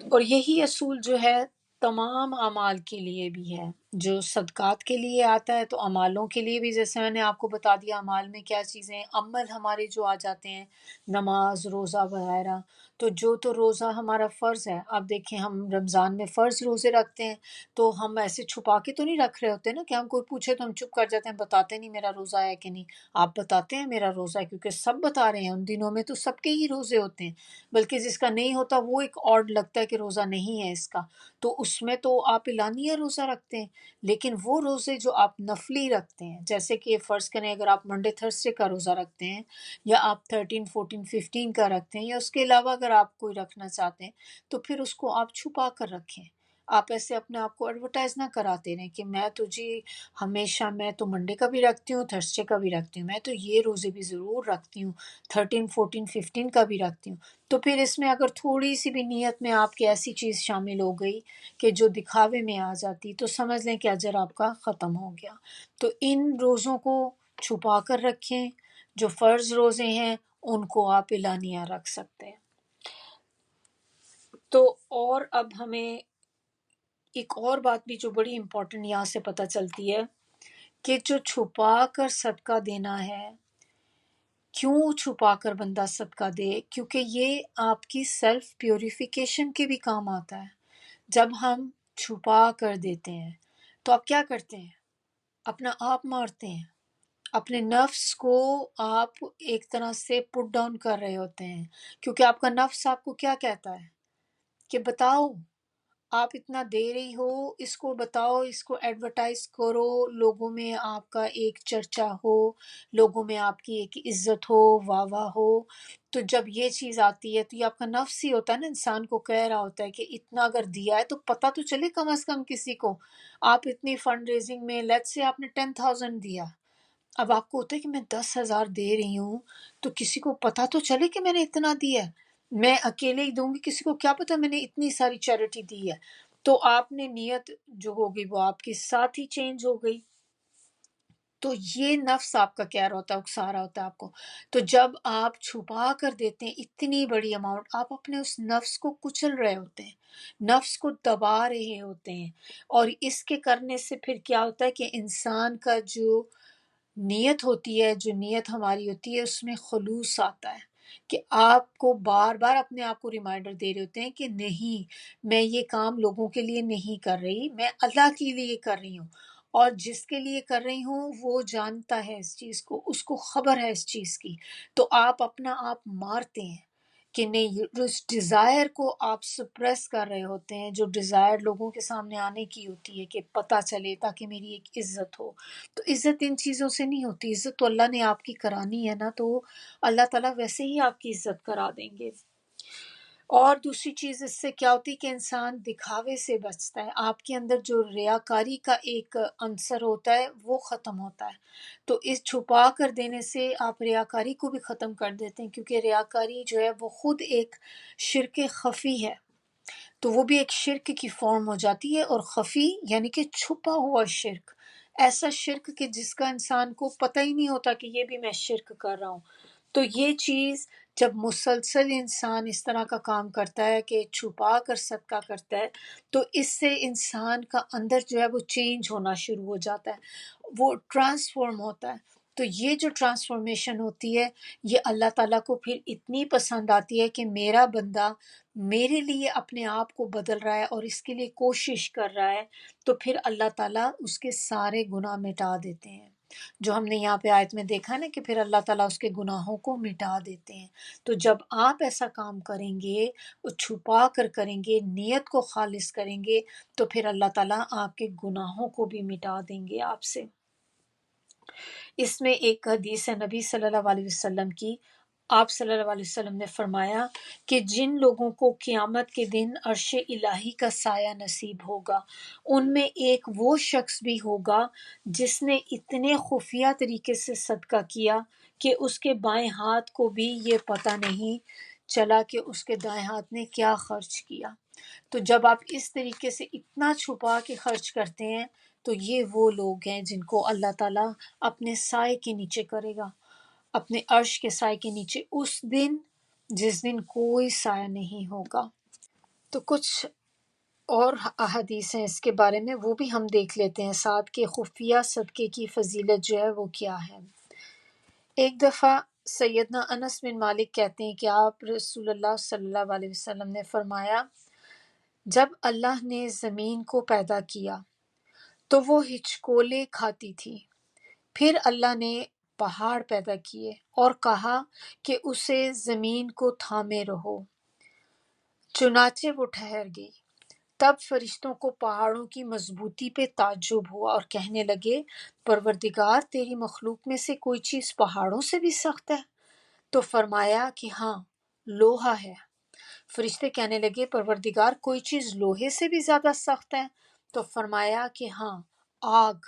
اور یہی اصول جو ہے تمام اعمال کے لیے بھی ہے، جو صدقات کے لیے آتا ہے تو اعمالوں کے لیے بھی، جیسے میں نے آپ کو بتا دیا اعمال میں کیا چیزیں، عمل ہمارے جو آ جاتے ہیں، نماز، روزہ وغیرہ، تو جو تو روزہ ہمارا فرض ہے، اب دیکھیں ہم رمضان میں فرض روزے رکھتے ہیں، تو ہم ایسے چھپا کے تو نہیں رکھ رہے ہوتے نا کہ ہم کوئی پوچھے تو ہم چپ کر جاتے ہیں، بتاتے نہیں میرا روزہ ہے کہ نہیں۔ آپ بتاتے ہیں میرا روزہ ہے، کیونکہ سب بتا رہے ہیں، ان دنوں میں تو سب کے ہی روزے ہوتے ہیں، بلکہ جس کا نہیں ہوتا وہ ایک آڈ لگتا ہے کہ روزہ نہیں ہے اس کا، تو اس میں تو آپ اعلانیہ روزہ رکھتے ہیں۔ لیکن وہ روزے جو آپ نفلی رکھتے ہیں، جیسے کہ فرض کریں اگر آپ منڈے تھرسڈے کا روزہ رکھتے ہیں، یا آپ 13 14 15 کا رکھتے ہیں، یا اس کے علاوہ اگر آپ کوئی رکھنا چاہتے ہیں تو پھر اس کو آپ چھپا کر رکھیں۔ آپ ایسے اپنے آپ کو ایڈورٹائز نہ کراتے رہیں کہ میں تو جی ہمیشہ، میں تو منڈے کا بھی رکھتی ہوں، تھرسڈے کا بھی رکھتی ہوں، میں تو یہ روزے بھی ضرور رکھتی ہوں، 13 14 15 کا بھی رکھتی ہوں۔ تو پھر اس میں اگر تھوڑی سی بھی نیت میں آپ کی ایسی چیز شامل ہو گئی کہ جو دکھاوے میں آ جاتی، تو سمجھ لیں کہ اجر آپ کا ختم ہو گیا۔ تو ان روزوں کو چھپا کر رکھیں، جو فرض روزے ہیں ان کو آپ اعلانیہ رکھ سکتے ہیں۔ تو اور اب ہمیں ایک اور بات بھی جو بڑی امپورٹنٹ یہاں سے پتہ چلتی ہے کہ جو چھپا کر صدقہ دینا ہے، کیوں چھپا کر بندہ صدقہ دے؟ کیونکہ یہ آپ کی سیلف پیوریفیکیشن کے بھی کام آتا ہے۔ جب ہم چھپا کر دیتے ہیں تو آپ کیا کرتے ہیں؟ اپنا آپ مارتے ہیں، اپنے نفس کو آپ ایک طرح سے پٹ ڈاؤن کر رہے ہوتے ہیں، کیونکہ آپ کا نفس آپ کو کیا کہتا ہے کہ بتاؤ، آپ اتنا دے رہی ہو، اس کو بتاؤ، اس کو ایڈورٹائز کرو، لوگوں میں آپ کا ایک چرچا ہو، لوگوں میں آپ کی ایک عزت ہو، واہ واہ ہو۔ تو جب یہ چیز آتی ہے تو یہ آپ کا نفس ہی ہوتا ہے نا، انسان کو کہہ رہا ہوتا ہے کہ اتنا اگر دیا ہے تو پتہ تو چلے کم از کم کسی کو۔ آپ اتنی فنڈ ریزنگ میں لیٹس سے آپ نے 10,000 دیا، اب آپ کو ہوتا ہے کہ میں 10,000 دے رہی ہوں تو کسی کو پتہ تو چلے کہ میں نے اتنا دیا ہے، میں اکیلے ہی دوں گی، کسی کو کیا پتہ میں نے اتنی ساری چیریٹی دی ہے۔ تو آپ نے نیت جو ہوگی وہ آپ کے ساتھ ہی چینج ہو گئی۔ تو یہ نفس آپ کا کہہ رہا ہوتا ہے، اکسا رہا ہوتا ہے آپ کو۔ تو جب آپ چھپا کر دیتے ہیں اتنی بڑی اماؤنٹ، آپ اپنے اس نفس کو کچل رہے ہوتے ہیں، نفس کو دبا رہے ہوتے ہیں، اور اس کے کرنے سے پھر کیا ہوتا ہے کہ انسان کا جو نیت ہوتی ہے، جو نیت ہماری ہوتی ہے، اس میں خلوص آتا ہے کہ آپ کو بار بار اپنے آپ کو ریمائنڈر دے رہے ہوتے ہیں کہ نہیں، میں یہ کام لوگوں کے لیے نہیں کر رہی، میں اللہ کے لیے کر رہی ہوں، اور جس کے لیے کر رہی ہوں وہ جانتا ہے اس چیز کو، اس کو خبر ہے اس چیز کی۔ تو آپ اپنا آپ مارتے ہیں کہ نہیں، اس ڈیزائر کو آپ سپریس کر رہے ہوتے ہیں، جو ڈیزائر لوگوں کے سامنے آنے کی ہوتی ہے کہ پتہ چلے تاکہ میری ایک عزت ہو۔ تو عزت ان چیزوں سے نہیں ہوتی، عزت تو اللہ نے آپ کی کرانی ہے نا، تو اللہ تعالیٰ ویسے ہی آپ کی عزت کرا دیں گے۔ اور دوسری چیز اس سے کیا ہوتی ہے کہ انسان دکھاوے سے بچتا ہے، آپ کے اندر جو ریاکاری کا ایک عنصر ہوتا ہے وہ ختم ہوتا ہے۔ تو اس چھپا کر دینے سے آپ ریاکاری کو بھی ختم کر دیتے ہیں، کیونکہ ریاکاری جو ہے وہ خود ایک شرک خفی ہے، تو وہ بھی ایک شرک کی فارم ہو جاتی ہے، اور خفی یعنی کہ چھپا ہوا شرک، ایسا شرک کہ جس کا انسان کو پتہ ہی نہیں ہوتا کہ یہ بھی میں شرک کر رہا ہوں۔ تو یہ چیز جب مسلسل انسان اس طرح کا کام کرتا ہے کہ چھپا کر صدقہ کرتا ہے، تو اس سے انسان کا اندر جو ہے وہ چینج ہونا شروع ہو جاتا ہے، وہ ٹرانسفارم ہوتا ہے۔ تو یہ جو ٹرانسفارمیشن ہوتی ہے یہ اللہ تعالیٰ کو پھر اتنی پسند آتی ہے کہ میرا بندہ میرے لیے اپنے آپ کو بدل رہا ہے اور اس کے لیے کوشش کر رہا ہے، تو پھر اللہ تعالیٰ اس کے سارے گناہ مٹا دیتے ہیں، جو ہم نے یہاں پہ آیت میں دیکھا نا کہ پھر اللہ تعالیٰ اس کے گناہوں کو مٹا دیتے ہیں۔ تو جب آپ ایسا کام کریں گے، وہ چھپا کر کریں گے، نیت کو خالص کریں گے، تو پھر اللہ تعالیٰ آپ کے گناہوں کو بھی مٹا دیں گے آپ سے۔ اس میں ایک حدیث ہے نبی صلی اللہ علیہ وسلم کی، آپ صلی اللہ علیہ وسلم نے فرمایا کہ جن لوگوں کو قیامت کے دن عرش الہی کا سایہ نصیب ہوگا، ان میں ایک وہ شخص بھی ہوگا جس نے اتنے خفیہ طریقے سے صدقہ کیا کہ اس کے بائیں ہاتھ کو بھی یہ پتہ نہیں چلا کہ اس کے دائیں ہاتھ نے کیا خرچ کیا۔ تو جب آپ اس طریقے سے اتنا چھپا کے خرچ کرتے ہیں تو یہ وہ لوگ ہیں جن کو اللہ تعالیٰ اپنے سائے کے نیچے کرے گا، اپنے عرش کے سائے کے نیچے، اس دن جس دن کوئی سایہ نہیں ہوگا۔ تو کچھ اور احادیث ہیں اس کے بارے میں، وہ بھی ہم دیکھ لیتے ہیں ساتھ، کہ خفیہ صدقے کی فضیلت جو ہے وہ کیا ہے۔ ایک دفعہ سیدنا انس بن مالک کہتے ہیں کہ آپ رسول اللہ صلی اللہ علیہ وسلم نے فرمایا، جب اللہ نے زمین کو پیدا کیا تو وہ ہچکولے کھاتی تھی، پھر اللہ نے پہاڑ پیدا کیے اور کہا کہ اسے زمین کو تھامے رہو، چنانچہ وہ ٹھہر گئی۔ تب فرشتوں کو پہاڑوں کی مضبوطی پہ تعجب ہوا اور کہنے لگے، پروردگار تیری مخلوق میں سے کوئی چیز پہاڑوں سے بھی سخت ہے؟ تو فرمایا کہ ہاں، لوہا ہے۔ فرشتے کہنے لگے، پروردگار کوئی چیز لوہے سے بھی زیادہ سخت ہے؟ تو فرمایا کہ ہاں، آگ۔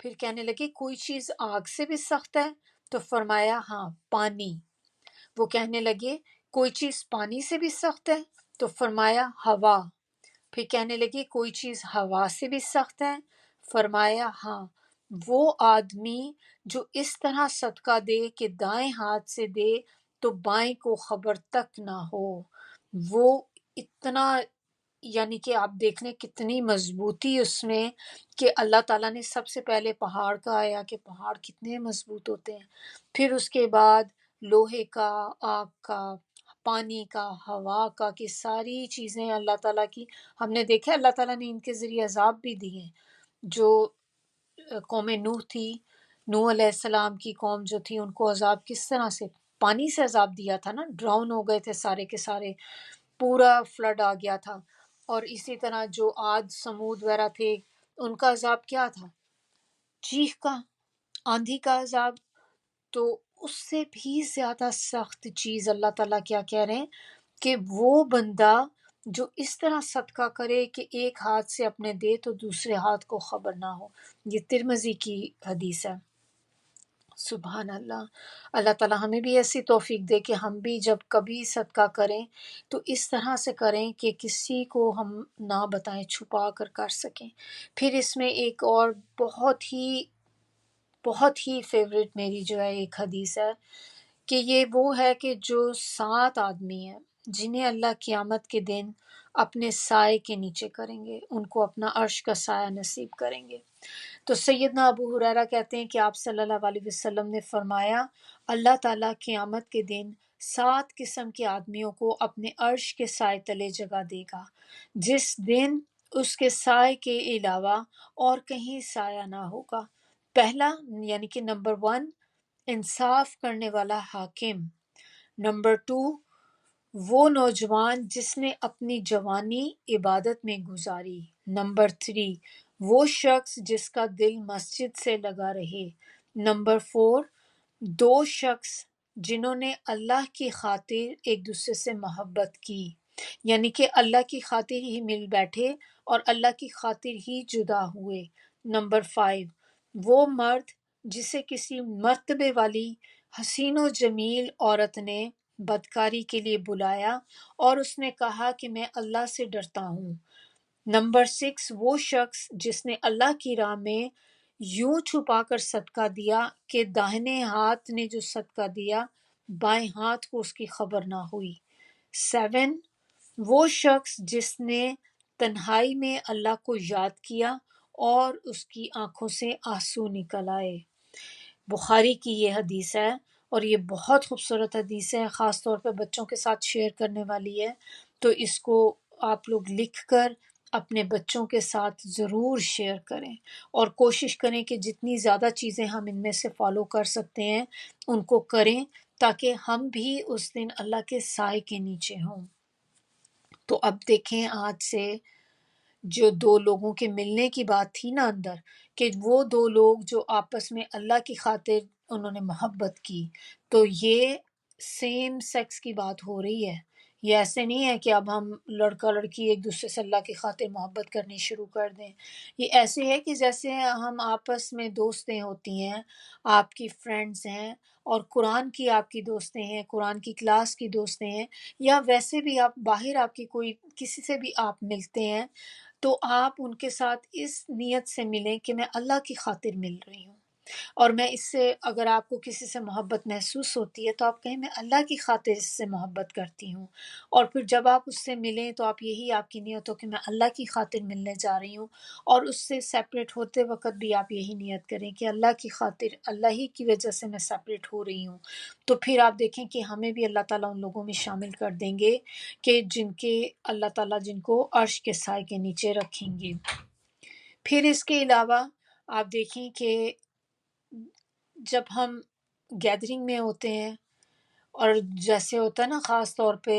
پھر کہنے لگے، کوئی چیز آگ سے بھی سخت ہے؟ تو فرمایا ہاں، پانی۔ وہ کہنے لگے، کوئی چیز پانی سے بھی سخت ہے؟ تو فرمایا ہوا۔ پھر کہنے لگے، کوئی چیز ہوا سے بھی سخت ہے؟ فرمایا ہاں، وہ آدمی جو اس طرح صدقہ دے کہ دائیں ہاتھ سے دے تو بائیں کو خبر تک نہ ہو۔ وہ اتنا، یعنی کہ آپ دیکھ لیں کتنی مضبوطی اس میں، کہ اللہ تعالیٰ نے سب سے پہلے پہاڑ کا آیا کہ پہاڑ کتنے مضبوط ہوتے ہیں، پھر اس کے بعد لوہے کا، آگ کا، پانی کا، ہوا کا، کہ ساری چیزیں اللہ تعالیٰ کی۔ ہم نے دیکھا اللہ تعالیٰ نے ان کے ذریعے عذاب بھی دیے ہیں، جو قوم نوح تھی، نوح علیہ السلام کی قوم جو تھی، ان کو عذاب کس طرح سے، پانی سے عذاب دیا تھا نا، ڈراؤن ہو گئے تھے سارے کے سارے، پورا فلڈ آ گیا تھا۔ اور اسی طرح جو عاد سمود وغیرہ تھے، ان کا عذاب کیا تھا؟ چیخ کا، آندھی کا عذاب۔ تو اس سے بھی زیادہ سخت چیز اللہ تعالیٰ کیا کہہ رہے ہیں کہ وہ بندہ جو اس طرح صدقہ کرے کہ ایک ہاتھ سے اپنے دے تو دوسرے ہاتھ کو خبر نہ ہو۔ یہ ترمذی کی حدیث ہے۔ سبحان اللہ۔ اللہ تعالیٰ ہمیں بھی ایسی توفیق دے کہ ہم بھی جب کبھی صدقہ کریں تو اس طرح سے کریں کہ کسی کو ہم نہ بتائیں، چھپا کر کر سکیں۔ پھر اس میں ایک اور بہت ہی فیوریٹ میری جو ہے ایک حدیث ہے، کہ یہ وہ ہے کہ جو 7 آدمی ہیں جنہیں اللہ قیامت کے دن اپنے سائے کے نیچے کریں گے، ان کو اپنا عرش کا سایہ نصیب کریں گے۔ تو سیدنا ابو ہریرہ کہتے ہیں کہ آپ صلی اللہ علیہ وسلم نے فرمایا، اللہ تعالیٰ قیامت کے دن 7 قسم کے آدمیوں کو اپنے عرش کے سائے تلے جگہ دے گا، جس دن اس کے سائے کے علاوہ اور کہیں سایہ نہ ہوگا۔ پہلا یعنی کہ نمبر 1، انصاف کرنے والا حاکم۔ نمبر 2، وہ نوجوان جس نے اپنی جوانی عبادت میں گزاری۔ نمبر 3، وہ شخص جس کا دل مسجد سے لگا رہے۔ نمبر 4، 2 شخص جنہوں نے اللہ کی خاطر ایک دوسرے سے محبت کی، یعنی کہ اللہ کی خاطر ہی مل بیٹھے اور اللہ کی خاطر ہی جدا ہوئے۔ نمبر 5، وہ مرد جسے کسی مرتبے والی حسین و جمیل عورت نے بدکاری کے لیے بلایا اور اس نے کہا کہ میں اللہ سے ڈرتا ہوں۔ نمبر 6، وہ شخص جس نے اللہ کی راہ میں یوں چھپا کر صدقہ دیا کہ داہنے ہاتھ نے جو صدقہ دیا بائیں ہاتھ کو اس کی خبر نہ ہوئی۔ 7، وہ شخص جس نے تنہائی میں اللہ کو یاد کیا اور اس کی آنکھوں سے آنسو نکل آئے۔ بخاری کی یہ حدیث ہے اور یہ بہت خوبصورت حدیث ہے، خاص طور پہ بچوں کے ساتھ شیئر کرنے والی ہے، تو اس کو آپ لوگ لکھ کر اپنے بچوں کے ساتھ ضرور شیئر کریں اور کوشش کریں کہ جتنی زیادہ چیزیں ہم ان میں سے فالو کر سکتے ہیں ان کو کریں، تاکہ ہم بھی اس دن اللہ کے سائے کے نیچے ہوں۔ تو اب دیکھیں، آج سے جو دو لوگوں کے ملنے کی بات تھی نا اندر، کہ وہ دو لوگ جو آپس میں اللہ کی خاطر انہوں نے محبت کی، تو یہ سیم سیکس کی بات ہو رہی ہے۔ یہ ایسے نہیں ہے کہ اب ہم لڑکا لڑکی ایک دوسرے سے اللہ کی خاطر محبت کرنی شروع کر دیں۔ یہ ایسے ہے کہ جیسے ہم آپس میں دوستیں ہوتی ہیں، آپ کی فرینڈز ہیں اور قرآن کی آپ کی دوستیں ہیں، قرآن کی کلاس کی دوستیں ہیں، یا ویسے بھی آپ باہر آپ کی کوئی کسی سے بھی آپ ملتے ہیں، تو آپ ان کے ساتھ اس نیت سے ملیں کہ میں اللہ کی خاطر مل رہی ہوں، اور میں اس سے اگر آپ کو کسی سے محبت محسوس ہوتی ہے تو آپ کہیں میں اللہ کی خاطر اس سے محبت کرتی ہوں، اور پھر جب آپ اس سے ملیں تو آپ یہی آپ کی نیت ہو کہ میں اللہ کی خاطر ملنے جا رہی ہوں، اور اس سے سیپریٹ ہوتے وقت بھی آپ یہی نیت کریں کہ اللہ کی خاطر، اللہ ہی کی وجہ سے میں سیپریٹ ہو رہی ہوں، تو پھر آپ دیکھیں کہ ہمیں بھی اللہ تعالیٰ ان لوگوں میں شامل کر دیں گے کہ جن کے اللہ تعالیٰ جن کو عرش کے سائے کے نیچے رکھیں گے۔ پھر اس کے علاوہ آپ دیکھیں کہ جب ہم گیدرنگ میں ہوتے ہیں، اور جیسے ہوتا ہے نا خاص طور پہ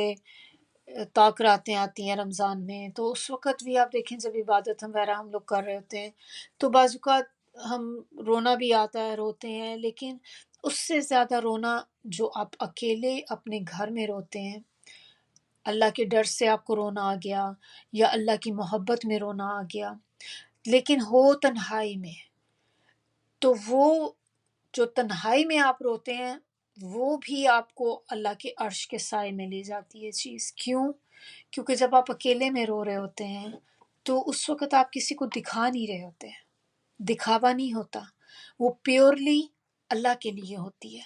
طاق راتیں آتی ہیں رمضان میں، تو اس وقت بھی آپ دیکھیں جب عبادت وغیرہ ہم لوگ کر رہے ہوتے ہیں تو بعض اوقات ہم رونا بھی آتا ہے، روتے ہیں، لیکن اس سے زیادہ رونا جو آپ اکیلے اپنے گھر میں روتے ہیں، اللہ کے ڈر سے آپ کو رونا آ گیا یا اللہ کی محبت میں رونا آ گیا، لیکن ہو تنہائی میں، تو وہ جو تنہائی میں آپ روتے ہیں وہ بھی آپ کو اللہ کے عرش کے سائے میں لے جاتی ہے چیز۔ کیوں؟ کیونکہ جب آپ اکیلے میں رو رہے ہوتے ہیں تو اس وقت آپ کسی کو دکھا نہیں رہے ہوتے ہیں، دکھاوا نہیں ہوتا، وہ پیورلی اللہ کے لیے ہوتی ہے۔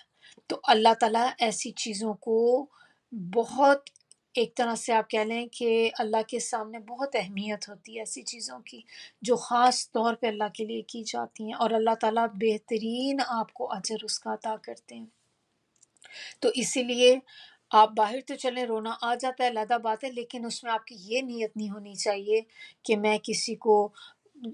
تو اللہ تعالیٰ ایسی چیزوں کو بہت، ایک طرح سے آپ کہہ لیں کہ اللہ کے سامنے بہت اہمیت ہوتی ہے ایسی چیزوں کی جو خاص طور پہ اللہ کے لیے کی جاتی ہیں، اور اللہ تعالیٰ بہترین آپ کو اجر اس کا عطا کرتے ہیں۔ تو اسی لیے آپ باہر تو چلیں رونا آ جاتا ہے علیحدہ بات ہے، لیکن اس میں آپ کی یہ نیت نہیں ہونی چاہیے کہ میں کسی کو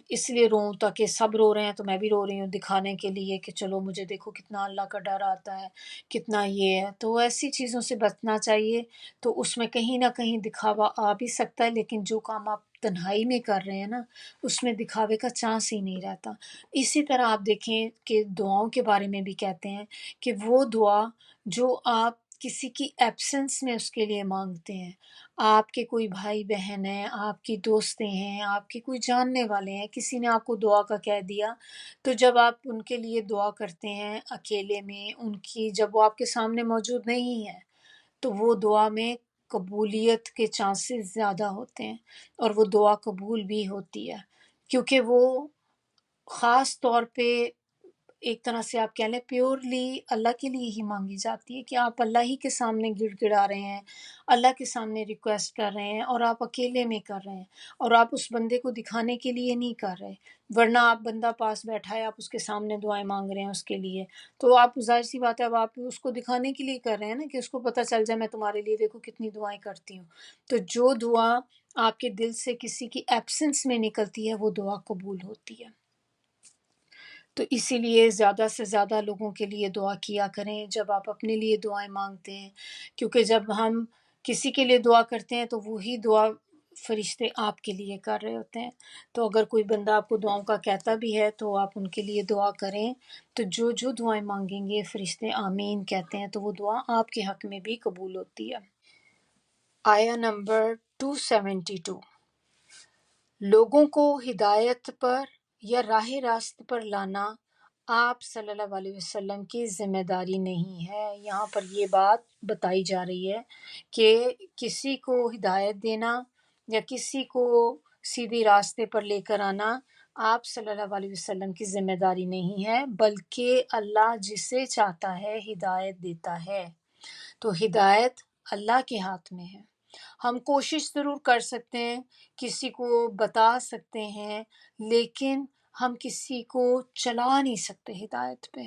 اس لیے روں تاکہ سب رو رہے ہیں تو میں بھی رو رہی ہوں، دکھانے کے لیے کہ چلو مجھے دیکھو کتنا اللہ کا ڈر آتا ہے، کتنا یہ ہے۔ تو ایسی چیزوں سے بچنا چاہیے۔ تو اس میں کہیں نہ کہیں دکھاوا آ بھی سکتا ہے، لیکن جو کام آپ تنہائی میں کر رہے ہیں نا اس میں دکھاوے کا چانس ہی نہیں رہتا۔ اسی طرح آپ دیکھیں کہ دعاؤں کے بارے میں بھی کہتے ہیں کہ وہ دعا جو آپ کسی کی ایبسنس میں اس کے لیے مانگتے ہیں، آپ کے کوئی بھائی بہن ہیں، آپ کی دوستیں ہیں، آپ کے کوئی جاننے والے ہیں، کسی نے آپ کو دعا کا کہہ دیا، تو جب آپ ان کے لیے دعا کرتے ہیں اکیلے میں، ان کی جب وہ آپ کے سامنے موجود نہیں ہے تو وہ دعا میں قبولیت کے چانسز زیادہ ہوتے ہیں، اور وہ دعا قبول بھی ہوتی ہے، کیونکہ وہ خاص طور پہ ایک طرح سے آپ کہہ لیں پیورلی اللہ کے لیے ہی مانگی جاتی ہے، کہ آپ اللہ ہی کے سامنے گڑ گڑا رہے ہیں، اللہ کے سامنے ریکویسٹ کر رہے ہیں، اور آپ اکیلے میں کر رہے ہیں، اور آپ اس بندے کو دکھانے کے لیے نہیں کر رہے، ورنہ آپ بندہ پاس بیٹھا ہے آپ اس کے سامنے دعائیں مانگ رہے ہیں اس کے لیے، تو آپ ظاہر سی بات ہے اب آپ اس کو دکھانے کے لیے کر رہے ہیں نا، کہ اس کو پتہ چل جائے میں تمہارے لیے دیکھو کتنی دعائیں کرتی ہوں۔ تو جو دعا آپ کے دل سے کسی کی ایبسنس میں نکلتی ہے وہ دعا قبول ہوتی ہے۔ تو اسی لیے زیادہ سے زیادہ لوگوں کے لیے دعا کیا کریں جب آپ اپنے لیے دعائیں مانگتے ہیں، کیونکہ جب ہم کسی کے لیے دعا کرتے ہیں تو وہی دعا فرشتے آپ کے لیے کر رہے ہوتے ہیں۔ تو اگر کوئی بندہ آپ کو دعاؤں کا کہتا بھی ہے تو آپ ان کے لیے دعا کریں، تو جو جو دعائیں مانگیں گے فرشتے آمین کہتے ہیں، تو وہ دعا آپ کے حق میں بھی قبول ہوتی ہے۔ آیا نمبر 272، لوگوں کو ہدایت پر یا راہ راست پر لانا آپ صلی اللہ علیہ وسلم کی ذمہ داری نہیں ہے۔ یہاں پر یہ بات بتائی جا رہی ہے کہ کسی کو ہدایت دینا یا کسی کو سیدھی راستے پر لے کر آنا آپ صلی اللہ علیہ وسلم کی ذمہ داری نہیں ہے، بلکہ اللہ جسے چاہتا ہے ہدایت دیتا ہے۔ تو ہدایت اللہ کے ہاتھ میں ہے۔ ہم کوشش ضرور کر سکتے ہیں، کسی کو بتا سکتے ہیں، لیکن ہم کسی کو چلا نہیں سکتے ہدایت پہ۔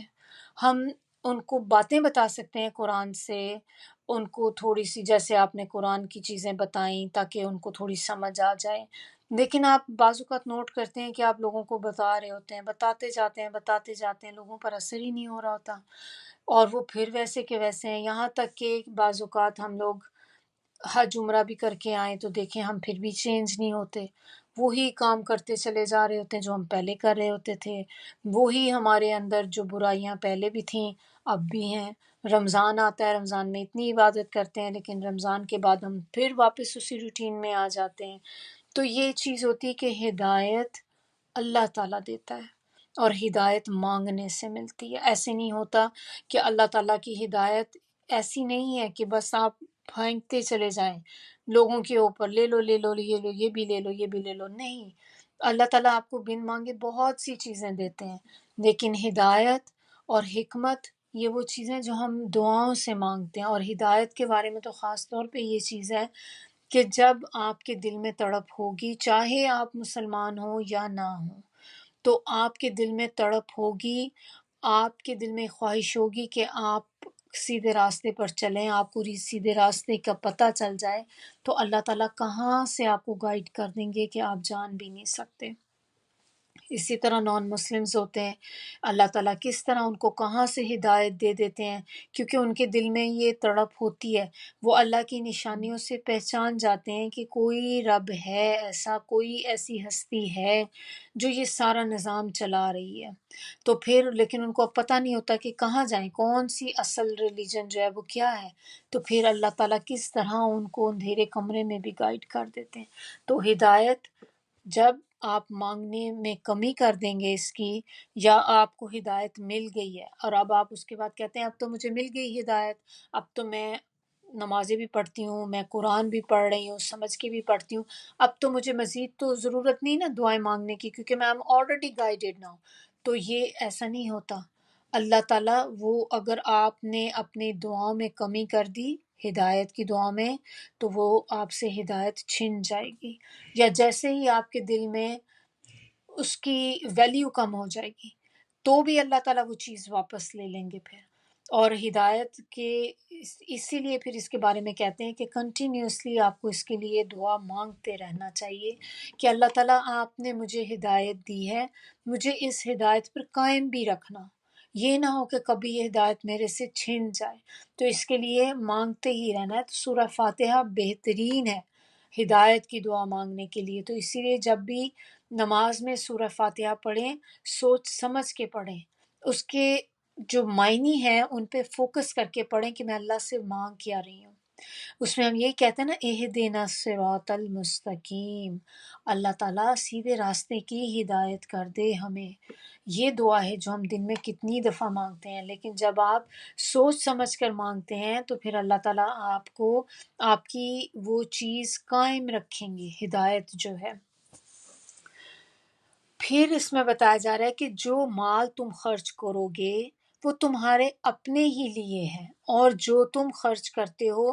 ہم ان کو باتیں بتا سکتے ہیں قرآن سے، ان کو تھوڑی سی، جیسے آپ نے قرآن کی چیزیں بتائیں تاکہ ان کو تھوڑی سمجھ آ جائے، لیکن آپ بعض اوقات نوٹ کرتے ہیں کہ آپ لوگوں کو بتا رہے ہوتے ہیں، بتاتے جاتے ہیں، لوگوں پر اثر ہی نہیں ہو رہا ہوتا، اور وہ پھر ویسے کے ویسے ہیں۔ یہاں تک کہ بعض اوقات ہم لوگ حج عمرہ بھی کر کے آئیں تو دیکھیں ہم پھر بھی چینج نہیں ہوتے، وہی کام کرتے چلے جا رہے ہوتے ہیں جو ہم پہلے کر رہے ہوتے تھے، وہی ہمارے اندر جو برائیاں پہلے بھی تھیں اب بھی ہیں۔ رمضان آتا ہے، رمضان میں اتنی عبادت کرتے ہیں، لیکن رمضان کے بعد ہم پھر واپس اسی روٹین میں آ جاتے ہیں۔ تو یہ چیز ہوتی ہے کہ ہدایت اللہ تعالیٰ دیتا ہے، اور ہدایت مانگنے سے ملتی ہے۔ ایسے نہیں ہوتا کہ اللہ تعالیٰ کی ہدایت ایسی نہیں ہے کہ بس آپ پھینکتے چلے جائیں لوگوں کے اوپر، لے لو یہ بھی لے لو یہ بھی لے لو۔ نہیں، اللہ تعالیٰ آپ کو بن مانگے بہت سی چیزیں دیتے ہیں، لیکن ہدایت اور حکمت یہ وہ چیزیں جو ہم دعاؤں سے مانگتے ہیں۔ اور ہدایت کے بارے میں تو خاص طور پہ یہ چیز ہے کہ جب آپ کے دل میں تڑپ ہوگی، چاہے آپ مسلمان ہوں یا نہ ہوں، تو آپ کے دل میں تڑپ ہوگی، آپ کے دل میں خواہش ہوگی کہ آپ سیدھے راستے پر چلیں، آپ کو سیدھے راستے کا پتہ چل جائے، تو اللہ تعالیٰ کہاں سے آپ کو گائیڈ کر دیں گے کہ آپ جان بھی نہیں سکتے۔ اسی طرح نان مسلمز ہوتے ہیں، اللہ تعالیٰ کس طرح ان کو کہاں سے ہدایت دے دیتے ہیں، کیونکہ ان کے دل میں یہ تڑپ ہوتی ہے، وہ اللہ کی نشانیوں سے پہچان جاتے ہیں کہ کوئی رب ہے ایسا، کوئی ایسی ہستی ہے جو یہ سارا نظام چلا رہی ہے۔ تو پھر لیکن ان کو اب پتہ نہیں ہوتا کہ کہاں جائیں، کون سی اصل ریلیجن جو ہے وہ کیا ہے، تو پھر اللہ تعالیٰ کس طرح ان کو اندھیرے کمرے میں بھی گائیڈ کر دیتے ہیں۔ تو ہدایت جب آپ مانگنے میں کمی کر دیں گے اس کی، یا آپ کو ہدایت مل گئی ہے اور اب آپ اس کے بعد کہتے ہیں اب تو مجھے مل گئی ہدایت، اب تو میں نمازیں بھی پڑھتی ہوں، میں قرآن بھی پڑھ رہی ہوں، سمجھ کے بھی پڑھتی ہوں، اب تو مجھے مزید تو ضرورت نہیں نا دعائیں مانگنے کی، کیونکہ میں ایم آلریڈی گائیڈڈ ناؤ۔ تو یہ ایسا نہیں ہوتا۔ اللہ تعالیٰ وہ اگر آپ نے اپنی دعاؤں میں کمی کر دی ہدایت کی دعا میں، تو وہ آپ سے ہدایت چھن جائے گی، یا جیسے ہی آپ کے دل میں اس کی ویلیو کم ہو جائے گی تو بھی اللہ تعالیٰ وہ چیز واپس لے لیں گے پھر۔ اور ہدایت کے اسی لیے پھر اس کے بارے میں کہتے ہیں کہ کنٹینیوسلی آپ کو اس کے لیے دعا مانگتے رہنا چاہیے کہ اللہ تعالیٰ آپ نے مجھے ہدایت دی ہے، مجھے اس ہدایت پر قائم بھی رکھنا، یہ نہ ہو کہ کبھی یہ ہدایت میرے سے چھن جائے۔ تو اس کے لیے مانگتے ہی رہنا ہے۔ تو سورہ فاتحہ بہترین ہے ہدایت کی دعا مانگنے کے لیے۔ تو اسی لیے جب بھی نماز میں سورہ فاتحہ پڑھیں، سوچ سمجھ کے پڑھیں، اس کے جو معنی ہیں ان پہ فوکس کر کے پڑھیں کہ میں اللہ سے مانگ کیا رہی ہوں۔ اس میں ہم یہی کہتے ہیں نا، اہدنا الصراط المستقیم، اللہ تعالیٰ سیدھے راستے کی ہدایت کر دے ہمیں۔ یہ دعا ہے جو ہم دن میں کتنی دفعہ مانگتے ہیں، لیکن جب آپ سوچ سمجھ کر مانگتے ہیں تو پھر اللہ تعالیٰ آپ کو آپ کی وہ چیز قائم رکھیں گے، ہدایت جو ہے۔ پھر اس میں بتایا جا رہا ہے کہ جو مال تم خرچ کرو گے وہ تمہارے اپنے ہی لیے ہے، اور جو تم خرچ کرتے ہو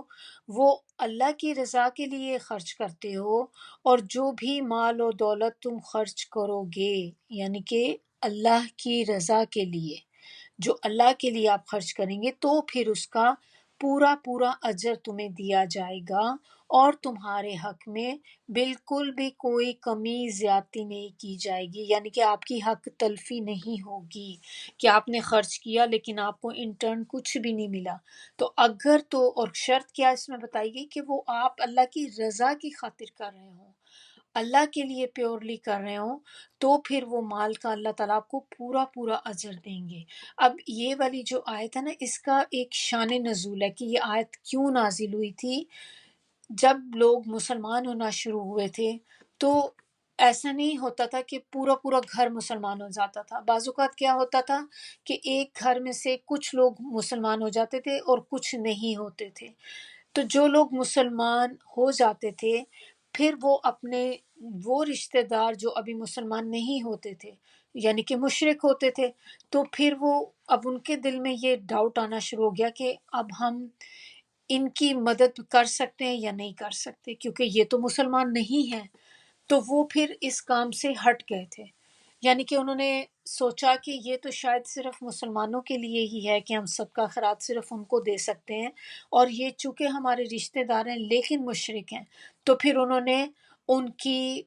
وہ اللہ کی رضا کے لیے خرچ کرتے ہو، اور جو بھی مال و دولت تم خرچ کرو گے یعنی کہ اللہ کی رضا کے لیے، جو اللہ کے لیے آپ خرچ کریں گے تو پھر اس کا پورا پورا اجر تمہیں دیا جائے گا، اور تمہارے حق میں بالکل بھی کوئی کمی زیادتی نہیں کی جائے گی، یعنی کہ آپ کی حق تلفی نہیں ہوگی کہ آپ نے خرچ کیا لیکن آپ کو انٹرن کچھ بھی نہیں ملا۔ تو اگر تو، اور شرط کیا اس میں بتائی گئی کہ وہ آپ اللہ کی رضا کی خاطر کر رہے ہوں، اللہ کے لیے پیورلی کر رہے ہوں، تو پھر وہ مال کا اللہ تعالیٰ آپ کو پورا پورا اجر دیں گے۔ اب یہ والی جو آیت ہے نا، اس کا ایک شان نزول ہے کہ یہ آیت کیوں نازل ہوئی تھی۔ جب لوگ مسلمان ہونا شروع ہوئے تھے تو ایسا نہیں ہوتا تھا کہ پورا پورا گھر مسلمان ہو جاتا تھا، بعض اوقات کیا ہوتا تھا کہ ایک گھر میں سے کچھ لوگ مسلمان ہو جاتے تھے اور کچھ نہیں ہوتے تھے۔ تو جو لوگ مسلمان ہو جاتے تھے پھر وہ اپنے وہ رشتہ دار جو ابھی مسلمان نہیں ہوتے تھے، یعنی کہ مشرک ہوتے تھے، تو پھر وہ اب ان کے دل میں یہ ڈاؤٹ آنا شروع ہو گیا کہ اب ہم ان کی مدد کر سکتے ہیں یا نہیں کر سکتے، کیونکہ یہ تو مسلمان نہیں ہیں۔ تو وہ پھر اس کام سے ہٹ گئے تھے، یعنی کہ انہوں نے سوچا کہ یہ تو شاید صرف مسلمانوں کے لیے ہی ہے کہ ہم صدقہ خیرات صرف ان کو دے سکتے ہیں، اور یہ چونکہ ہمارے رشتہ دار ہیں لیکن مشرک ہیں، تو پھر انہوں نے ان کی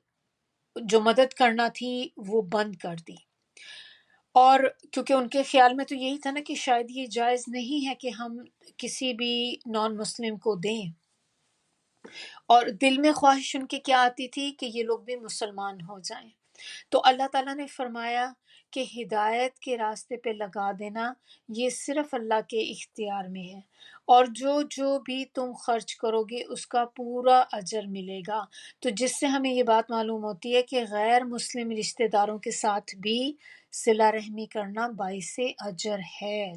جو مدد کرنا تھی وہ بند کر دی۔ اور کیونکہ ان کے خیال میں تو یہی تھا نا کہ شاید یہ جائز نہیں ہے کہ ہم کسی بھی نان مسلم کو دیں، اور دل میں خواہش ان کے کیا آتی تھی کہ یہ لوگ بھی مسلمان ہو جائیں۔ تو اللہ تعالیٰ نے فرمایا کہ ہدایت کے راستے پہ لگا دینا یہ صرف اللہ کے اختیار میں ہے، اور جو جو بھی تم خرچ کرو گے اس کا پورا اجر ملے گا۔ تو جس سے ہمیں یہ بات معلوم ہوتی ہے کہ غیر مسلم رشتہ داروں کے ساتھ بھی صلہ رحمی کرنا باعث اجر ہے۔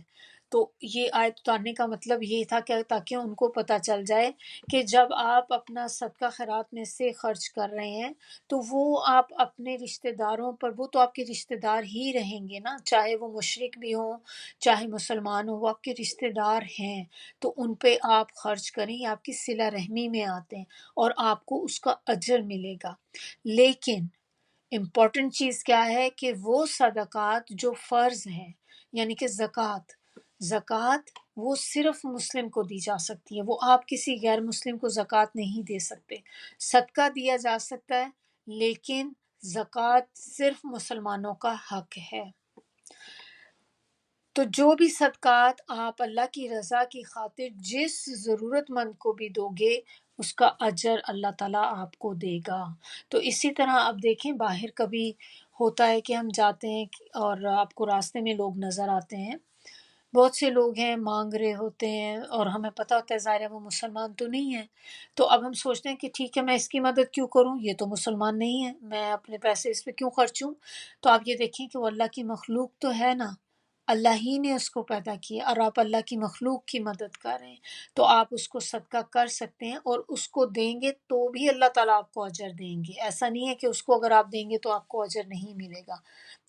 تو یہ آیت اتارنے کا مطلب یہ تھا کہ تاکہ ان کو پتہ چل جائے کہ جب آپ اپنا صدقہ خیرات میں سے خرچ کر رہے ہیں تو وہ آپ اپنے رشتہ داروں پر، وہ تو آپ کے رشتہ دار ہی رہیں گے نا، چاہے وہ مشرک بھی ہوں چاہے مسلمان ہوں، وہ آپ کے رشتہ دار ہیں، تو ان پہ آپ خرچ کریں، یہ آپ کی صلہ رحمی میں آتے ہیں اور آپ کو اس کا اجر ملے گا۔ لیکن امپورٹنٹ چیز کیا ہے کہ وہ صدقات جو فرض ہیں، یعنی کہ زکوٰۃ وہ صرف مسلم کو دی جا سکتی ہے، وہ آپ کسی غیر مسلم کو زکوٰۃ نہیں دے سکتے۔ صدقہ دیا جا سکتا ہے لیکن زکوٰۃ صرف مسلمانوں کا حق ہے۔ تو جو بھی صدقات آپ اللہ کی رضا کی خاطر جس ضرورت مند کو بھی دو گے اس کا اجر اللہ تعالیٰ آپ کو دے گا۔ تو اسی طرح اب دیکھیں باہر کبھی ہوتا ہے کہ ہم جاتے ہیں اور آپ کو راستے میں لوگ نظر آتے ہیں، بہت سے لوگ ہیں مانگ رہے ہوتے ہیں اور ہمیں پتہ ہوتا ہے ظاہر ہے وہ مسلمان تو نہیں ہے، تو اب ہم سوچتے ہیں کہ ٹھیک ہے میں اس کی مدد کیوں کروں، یہ تو مسلمان نہیں ہے، میں اپنے پیسے اس پہ کیوں خرچوں۔ تو آپ یہ دیکھیں کہ وہ اللہ کی مخلوق تو ہے نا، اللہ ہی نے اس کو پیدا کیا اور آپ اللہ کی مخلوق کی مدد کر رہے ہیں، تو آپ اس کو صدقہ کر سکتے ہیں اور اس کو دیں گے تو بھی اللہ تعالیٰ آپ کو اجر دیں گے۔ ایسا نہیں ہے کہ اس کو اگر آپ دیں گے تو آپ کو اجر نہیں ملے گا،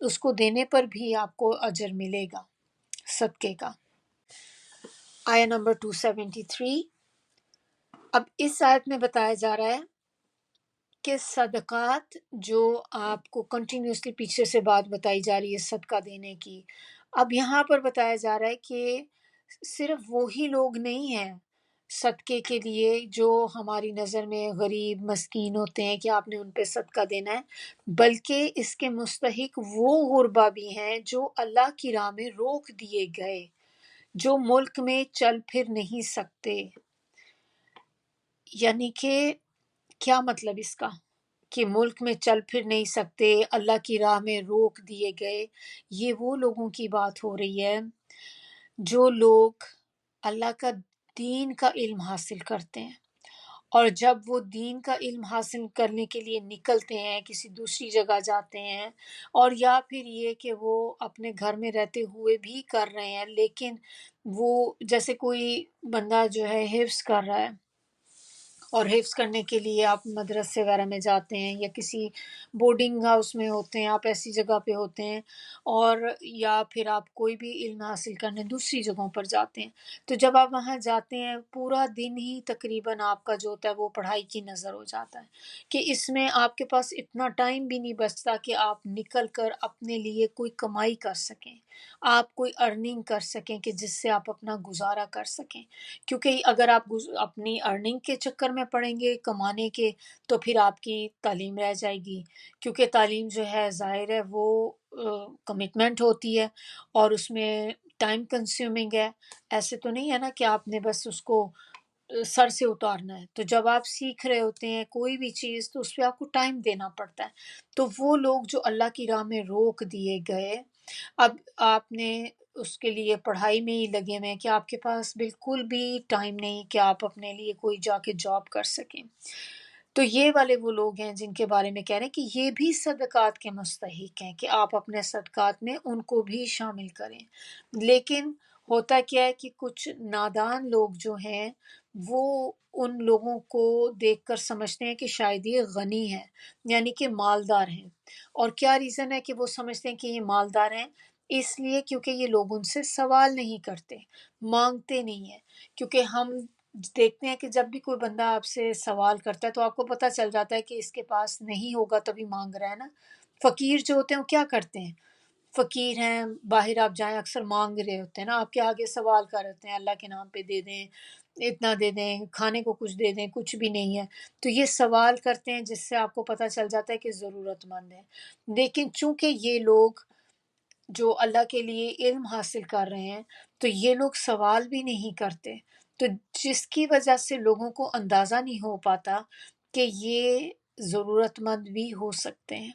اس کو دینے پر بھی آپ کو اجر ملے گا صدقے کا۔ آیہ نمبر 273۔ اب اس آیت میں بتایا جا رہا ہے کہ صدقات جو آپ کو کنٹینیوسلی پیچھے سے بات بتائی جا رہی ہے صدقہ دینے کی، اب یہاں پر بتایا جا رہا ہے کہ صرف وہی لوگ نہیں ہیں صدقے کے لیے جو ہماری نظر میں غریب مسکین ہوتے ہیں کہ آپ نے ان پہ صدقہ دینا ہے، بلکہ اس کے مستحق وہ غربا بھی ہیں جو اللہ کی راہ میں روک دیے گئے، جو ملک میں چل پھر نہیں سکتے۔ یعنی کہ کیا مطلب اس کا کہ ملک میں چل پھر نہیں سکتے، اللہ کی راہ میں روک دیے گئے، یہ وہ لوگوں کی بات ہو رہی ہے جو لوگ اللہ کا دین کا علم حاصل کرتے ہیں، اور جب وہ دین کا علم حاصل کرنے کے لیے نکلتے ہیں کسی دوسری جگہ جاتے ہیں، اور یا پھر یہ کہ وہ اپنے گھر میں رہتے ہوئے بھی کر رہے ہیں، لیکن وہ جیسے کوئی بندہ جو ہے حفظ کر رہا ہے اور حفظ کرنے کے لیے آپ مدرسے وغیرہ میں جاتے ہیں یا کسی بورڈنگ ہاؤس میں ہوتے ہیں، آپ ایسی جگہ پہ ہوتے ہیں، اور یا پھر آپ کوئی بھی علم حاصل کرنے دوسری جگہوں پر جاتے ہیں، تو جب آپ وہاں جاتے ہیں پورا دن ہی تقریباً آپ کا جو ہوتا ہے وہ پڑھائی کی نظر ہو جاتا ہے، کہ اس میں آپ کے پاس اتنا ٹائم بھی نہیں بچتا کہ آپ نکل کر اپنے لیے کوئی کمائی کر سکیں، آپ کوئی ارننگ کر سکیں کہ جس سے آپ اپنا گزارا کر سکیں، کیونکہ اگر آپ اپنی ارننگ کے چکر میں پڑیں گے کمانے کے، تو پھر آپ کی تعلیم رہ جائے گی، کیونکہ تعلیم جو ہے ظاہر ہے وہ کمٹمنٹ ہوتی ہے اور اس میں ٹائم کنزیومنگ ہے، ایسے تو نہیں ہے نا کہ آپ نے بس اس کو سر سے اتارنا ہے، تو جب آپ سیکھ رہے ہوتے ہیں کوئی بھی چیز تو اس پہ آپ کو ٹائم دینا پڑتا ہے، تو وہ لوگ جو اللہ کی راہ میں روک دیے گئے، اب آپ نے اس کے لیے پڑھائی میں ہی لگے ہوئے ہیں کہ آپ کے پاس بالکل بھی ٹائم نہیں کہ آپ اپنے لیے کوئی جا کے جاب کر سکیں، تو یہ والے وہ لوگ ہیں جن کے بارے میں کہہ رہے ہیں کہ یہ بھی صدقات کے مستحق ہیں کہ آپ اپنے صدقات میں ان کو بھی شامل کریں، لیکن ہوتا کیا ہے کہ کچھ نادان لوگ جو ہیں وہ ان لوگوں کو دیکھ کر سمجھتے ہیں کہ شاید یہ غنی ہیں، یعنی کہ مالدار ہیں، اور کیا ریزن ہے کہ وہ سمجھتے ہیں کہ یہ مالدار ہیں؟ اس لیے کیونکہ یہ لوگ ان سے سوال نہیں کرتے، مانگتے نہیں ہیں، کیونکہ ہم دیکھتے ہیں کہ جب بھی کوئی بندہ آپ سے سوال کرتا ہے تو آپ کو پتہ چل جاتا ہے کہ اس کے پاس نہیں ہوگا تبھی مانگ رہا ہے نا۔ فقیر جو ہوتے ہیں وہ کیا کرتے ہیں؟ فقیر ہیں، باہر آپ جائیں اکثر مانگ رہے ہوتے ہیں نا، آپ کے آگے سوال کر رہے ہوتے ہیں اللہ کے نام پہ دے دیں، اتنا دے دیں، کھانے کو کچھ دے دیں، کچھ بھی نہیں ہے، تو یہ سوال کرتے ہیں جس سے آپ کو پتہ چل جاتا ہے کہ ضرورت مند ہے، لیکن چونکہ یہ لوگ جو اللہ کے لیے علم حاصل کر رہے ہیں تو یہ لوگ سوال بھی نہیں کرتے، تو جس کی وجہ سے لوگوں کو اندازہ نہیں ہو پاتا کہ یہ ضرورت مند بھی ہو سکتے ہیں،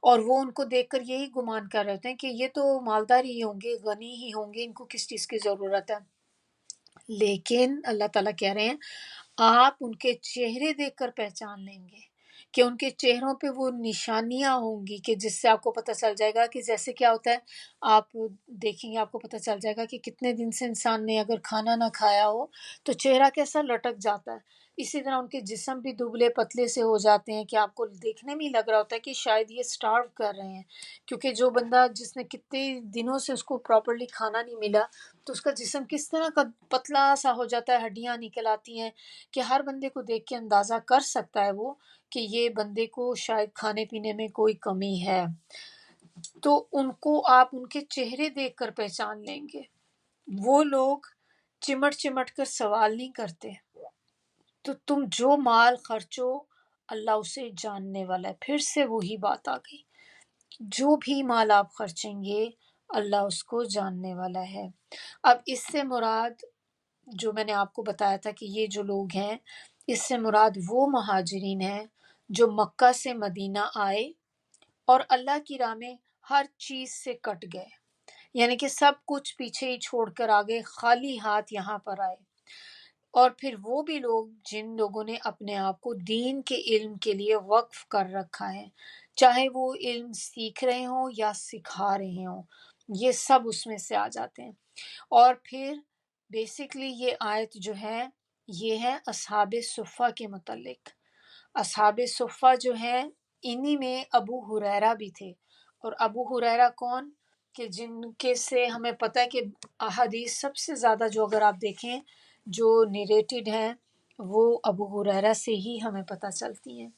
اور وہ ان کو دیکھ کر یہی گمان کر رہے ہوتے ہیں کہ یہ تو مالدار ہی ہوں گے، غنی ہی ہوں گے، ان کو کس چیز کی ضرورت ہے، لیکن اللہ تعالیٰ کہہ رہے ہیں آپ ان کے چہرے دیکھ کر پہچان لیں گے کہ ان کے چہروں پہ وہ نشانیاں ہوں گی کہ جس سے آپ کو پتہ چل جائے گا کہ جیسے کیا ہوتا ہے، آپ دیکھیں گے آپ کو پتہ چل جائے گا کہ کتنے دن سے انسان نے اگر کھانا نہ کھایا ہو تو چہرہ کیسا لٹک جاتا ہے، اسی طرح ان کے جسم بھی دبلے پتلے سے ہو جاتے ہیں کہ آپ کو دیکھنے میں ہی لگ رہا ہوتا ہے کہ شاید یہ سٹارو کر رہے ہیں، کیونکہ جو بندہ جس نے کتنے دنوں سے اس کو پراپرلی کھانا نہیں ملا تو اس کا جسم کس طرح کا پتلا سا ہو جاتا ہے، ہڈیاں نکل آتی ہیں کہ ہر بندے کو دیکھ کے اندازہ کر سکتا ہے وہ کہ یہ بندے کو شاید کھانے پینے میں کوئی کمی ہے، تو ان کو آپ ان کے چہرے دیکھ کر پہچان لیں گے، وہ لوگ چمٹ چمٹ کر سوال نہیں کرتے، تو تم جو مال خرچو اللہ اسے جاننے والا ہے، پھر سے وہی بات آ گئی، جو بھی مال آپ خرچیں گے اللہ اس کو جاننے والا ہے۔ اب اس سے مراد جو میں نے آپ کو بتایا تھا کہ یہ جو لوگ ہیں اس سے مراد وہ مہاجرین ہیں جو مکہ سے مدینہ آئے اور اللہ کی راہ میں ہر چیز سے کٹ گئے، یعنی کہ سب کچھ پیچھے ہی چھوڑ کر آگے خالی ہاتھ یہاں پر آئے، اور پھر وہ بھی لوگ جن لوگوں نے اپنے آپ کو دین کے علم کے لیے وقف کر رکھا ہے، چاہے وہ علم سیکھ رہے ہوں یا سکھا رہے ہوں، یہ سب اس میں سے آ جاتے ہیں، اور پھر بیسکلی یہ آیت جو ہے یہ ہے اصحاب صفہ کے متعلق۔ اصحاب صفہ جو ہے انہی میں ابو ہریرہ بھی تھے، اور ابو ہریرہ کون کہ جن کے سے ہمیں پتہ ہے کہ احادیث سب سے زیادہ جو اگر آپ دیکھیں جو نیریٹڈ ہیں وہ ابو ہریرہ سے ہی ہمیں پتہ چلتی ہیں،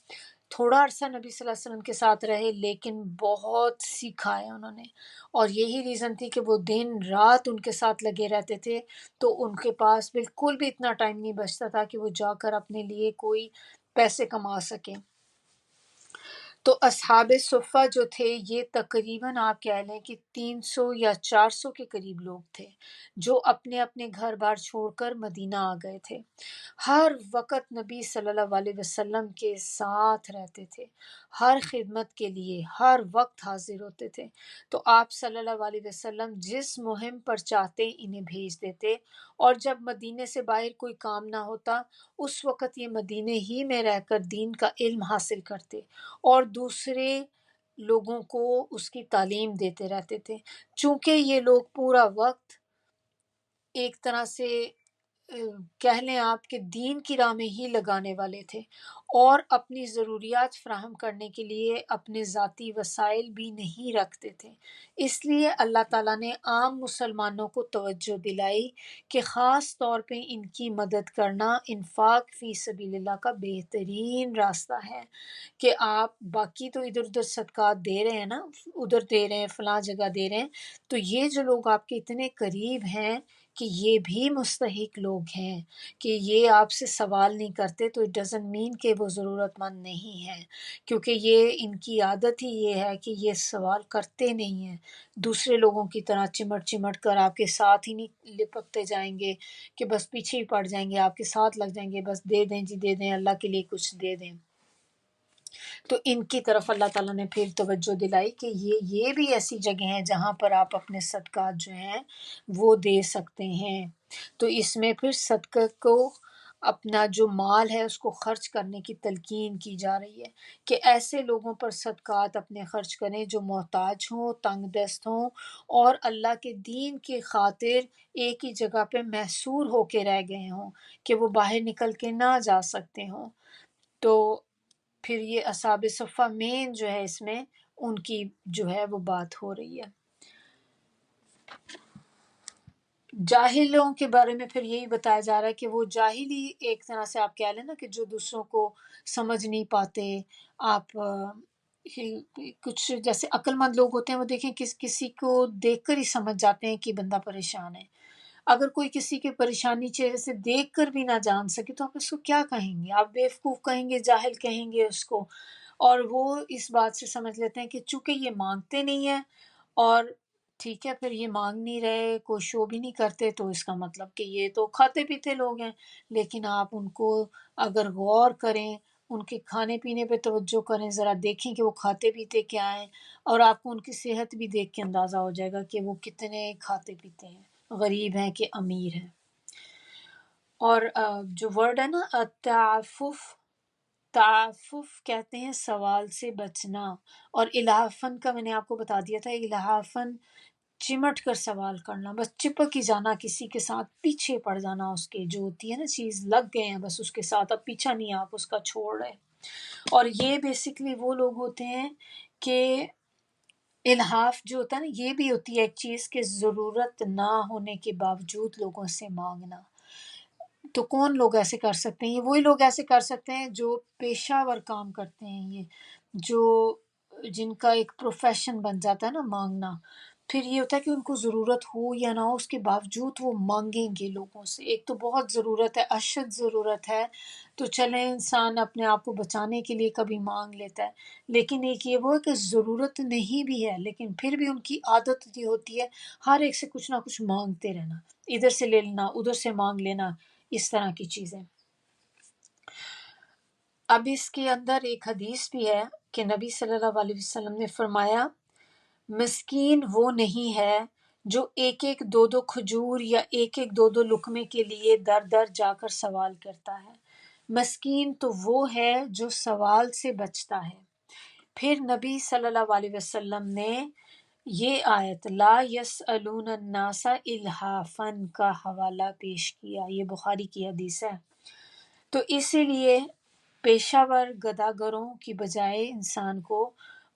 تھوڑا عرصہ نبی صلی اللہ علیہ وسلم کے ساتھ رہے لیکن بہت سیکھا ہے انہوں نے، اور یہی ریزن تھی کہ وہ دن رات ان کے ساتھ لگے رہتے تھے، تو ان کے پاس بالکل بھی اتنا ٹائم نہیں بچتا تھا کہ وہ جا کر اپنے لیے کوئی پیسے کما سکیں۔ تو اصحاب صفہ جو تھے یہ تقریباً آپ کہہ لیں کہ 300 یا 400 کے قریب لوگ تھے جو اپنے اپنے گھر بار چھوڑ کر مدینہ آ گئے تھے، ہر وقت نبی صلی اللہ علیہ وسلم کے ساتھ رہتے تھے، ہر خدمت کے لیے ہر وقت حاضر ہوتے تھے، تو آپ صلی اللہ علیہ وسلم جس مہم پر چاہتے انہیں بھیج دیتے، اور جب مدینے سے باہر کوئی کام نہ ہوتا اس وقت یہ مدینے ہی میں رہ کر دین کا علم حاصل کرتے اور دوسرے لوگوں کو اس کی تعلیم دیتے رہتے تھے، چونکہ یہ لوگ پورا وقت ایک طرح سے کہہ لیں آپ کہ دین کی راہ میں ہی لگانے والے تھے، اور اپنی ضروریات فراہم کرنے کے لیے اپنے ذاتی وسائل بھی نہیں رکھتے تھے۔ اس لیے اللہ تعالیٰ نے عام مسلمانوں کو توجہ دلائی کہ خاص طور پہ ان کی مدد کرنا انفاق فی سبیل اللہ کا بہترین راستہ ہے، کہ آپ باقی تو ادھر ادھر صدقات دے رہے ہیں نا، ادھر دے رہے ہیں، فلاں جگہ دے رہے ہیں، تو یہ جو لوگ آپ کے اتنے قریب ہیں کہ یہ بھی مستحق لوگ ہیں، کہ یہ آپ سے سوال نہیں کرتے، تو اٹ ڈزنٹ مین کہ وہ ضرورت مند نہیں ہیں، کیونکہ یہ ان کی عادت ہی یہ ہے کہ یہ سوال کرتے نہیں ہیں، دوسرے لوگوں کی طرح چمٹ چمٹ کر آپ کے ساتھ ہی نہیں لپکتے جائیں گے کہ بس پیچھے ہی پڑ جائیں گے، آپ کے ساتھ لگ جائیں گے، بس دے دیں جی دے دیں، اللہ کے لیے کچھ دے دیں۔ تو ان کی طرف اللہ تعالیٰ نے پھر توجہ دلائی کہ یہ بھی ایسی جگہ ہیں جہاں پر آپ اپنے صدقات جو ہیں وہ دے سکتے ہیں۔ تو اس میں پھر صدقہ کو، اپنا جو مال ہے اس کو خرچ کرنے کی تلقین کی جا رہی ہے کہ ایسے لوگوں پر صدقات اپنے خرچ کریں جو محتاج ہوں، تنگ دست ہوں، اور اللہ کے دین کی خاطر ایک ہی جگہ پہ محصور ہو کے رہ گئے ہوں کہ وہ باہر نکل کے نہ جا سکتے ہوں۔ تو پھر یہ اصحاب صفہ مین جو ہے اس میں ان کی جو ہے وہ بات ہو رہی ہے۔ جاہلوں کے بارے میں پھر یہی بتایا جا رہا ہے کہ وہ جاہلی ایک طرح سے آپ کہہ لیں نا کہ جو دوسروں کو سمجھ نہیں پاتے، آپ کچھ جیسے عقل مند لوگ ہوتے ہیں وہ دیکھیں کسی کو دیکھ کر ہی سمجھ جاتے ہیں کہ بندہ پریشان ہے۔ اگر کوئی کسی کی پریشانی چہرے سے دیکھ کر بھی نہ جان سکے تو آپ اس کو کیا کہیں گے؟ آپ بیوقوف کہیں گے، جاہل کہیں گے اس کو، اور وہ اس بات سے سمجھ لیتے ہیں کہ چونکہ یہ مانگتے نہیں ہیں اور ٹھیک ہے پھر یہ مانگ نہیں رہے، کوئی شو بھی نہیں کرتے، تو اس کا مطلب کہ یہ تو کھاتے پیتے لوگ ہیں۔ لیکن آپ ان کو اگر غور کریں، ان کے کھانے پینے پہ توجہ کریں، ذرا دیکھیں کہ وہ کھاتے پیتے کیا ہیں، اور آپ کو ان کی صحت بھی دیکھ کے اندازہ ہو جائے گا کہ وہ کتنے کھاتے پیتے ہیں، غریب ہیں کہ امیر ہیں۔ اور جو ورڈ ہے نا تعفف، تعفف کہتے ہیں سوال سے بچنا، اور الہافن کا میں نے آپ کو بتا دیا تھا، الہافن چمٹ کر سوال کرنا، بس چپک ہی جانا کسی کے ساتھ، پیچھے پڑ جانا اس کے، جو ہوتی ہے نا چیز لگ گئے ہیں بس اس کے ساتھ، اب پیچھا نہیں آپ اس کا چھوڑ رہے۔ اور یہ بیسیکلی وہ لوگ ہوتے ہیں کہ الحاف جو ہوتا ہے نا، یہ بھی ہوتی ہے ایک چیز کہ ضرورت نہ ہونے کے باوجود لوگوں سے مانگنا۔ تو کون لوگ ایسے کر سکتے ہیں؟ یہ وہی لوگ ایسے کر سکتے ہیں جو پیشہ ور کام کرتے ہیں، یہ جو جن کا ایک پروفیشن بن جاتا ہے نا مانگنا، پھر یہ ہوتا ہے کہ ان کو ضرورت ہو یا نہ ہو اس کے باوجود وہ مانگیں گے لوگوں سے۔ ایک تو بہت ضرورت ہے، اشد ضرورت ہے، تو چلیں انسان اپنے آپ کو بچانے کے لیے کبھی مانگ لیتا ہے، لیکن ایک یہ وہ ہے کہ ضرورت نہیں بھی ہے لیکن پھر بھی ان کی عادت یہ ہوتی ہے ہر ایک سے کچھ نہ کچھ مانگتے رہنا، ادھر سے لے لینا، ادھر سے مانگ لینا، اس طرح کی چیزیں۔ اب اس کے اندر ایک حدیث بھی ہے کہ نبی صلی اللہ علیہ وسلم نے فرمایا، مسکین وہ نہیں ہے جو ایک ایک دو دو کھجور یا ایک ایک دو دو لقمے کے لیے در در جا کر سوال کرتا ہے، مسکین تو وہ ہے جو سوال سے بچتا ہے۔ پھر نبی صلی اللہ علیہ وسلم نے یہ آیت لا یسألون الناس الحافا کا حوالہ پیش کیا، یہ بخاری کی حدیث ہے۔ تو اسی لیے پیشہ ور گداگروں کی بجائے انسان کو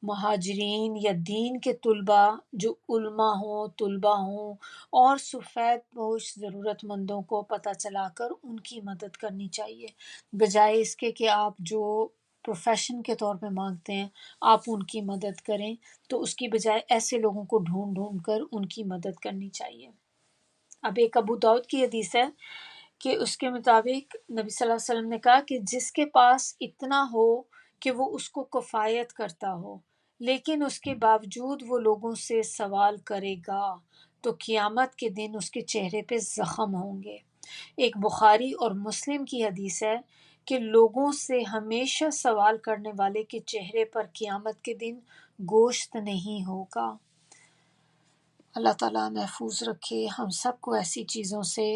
مہاجرین یا دین کے طلباء جو علماء ہوں، طلباء ہوں، اور سفید پوش ضرورت مندوں کو پتہ چلا کر ان کی مدد کرنی چاہیے، بجائے اس کے کہ آپ جو پروفیشن کے طور پہ مانگتے ہیں آپ ان کی مدد کریں، تو اس کی بجائے ایسے لوگوں کو ڈھونڈ ڈھونڈ کر ان کی مدد کرنی چاہیے۔ اب ایک ابو داؤد کی حدیث ہے کہ اس کے مطابق نبی صلی اللہ علیہ وسلم نے کہا کہ جس کے پاس اتنا ہو کہ وہ اس کو کفایت کرتا ہو لیکن اس کے باوجود وہ لوگوں سے سوال کرے گا تو قیامت کے دن اس کے چہرے پہ زخم ہوں گے۔ ایک بخاری اور مسلم کی حدیث ہے کہ لوگوں سے ہمیشہ سوال کرنے والے کے چہرے پر قیامت کے دن گوشت نہیں ہوگا۔ اللہ تعالیٰ محفوظ رکھے ہم سب کو ایسی چیزوں سے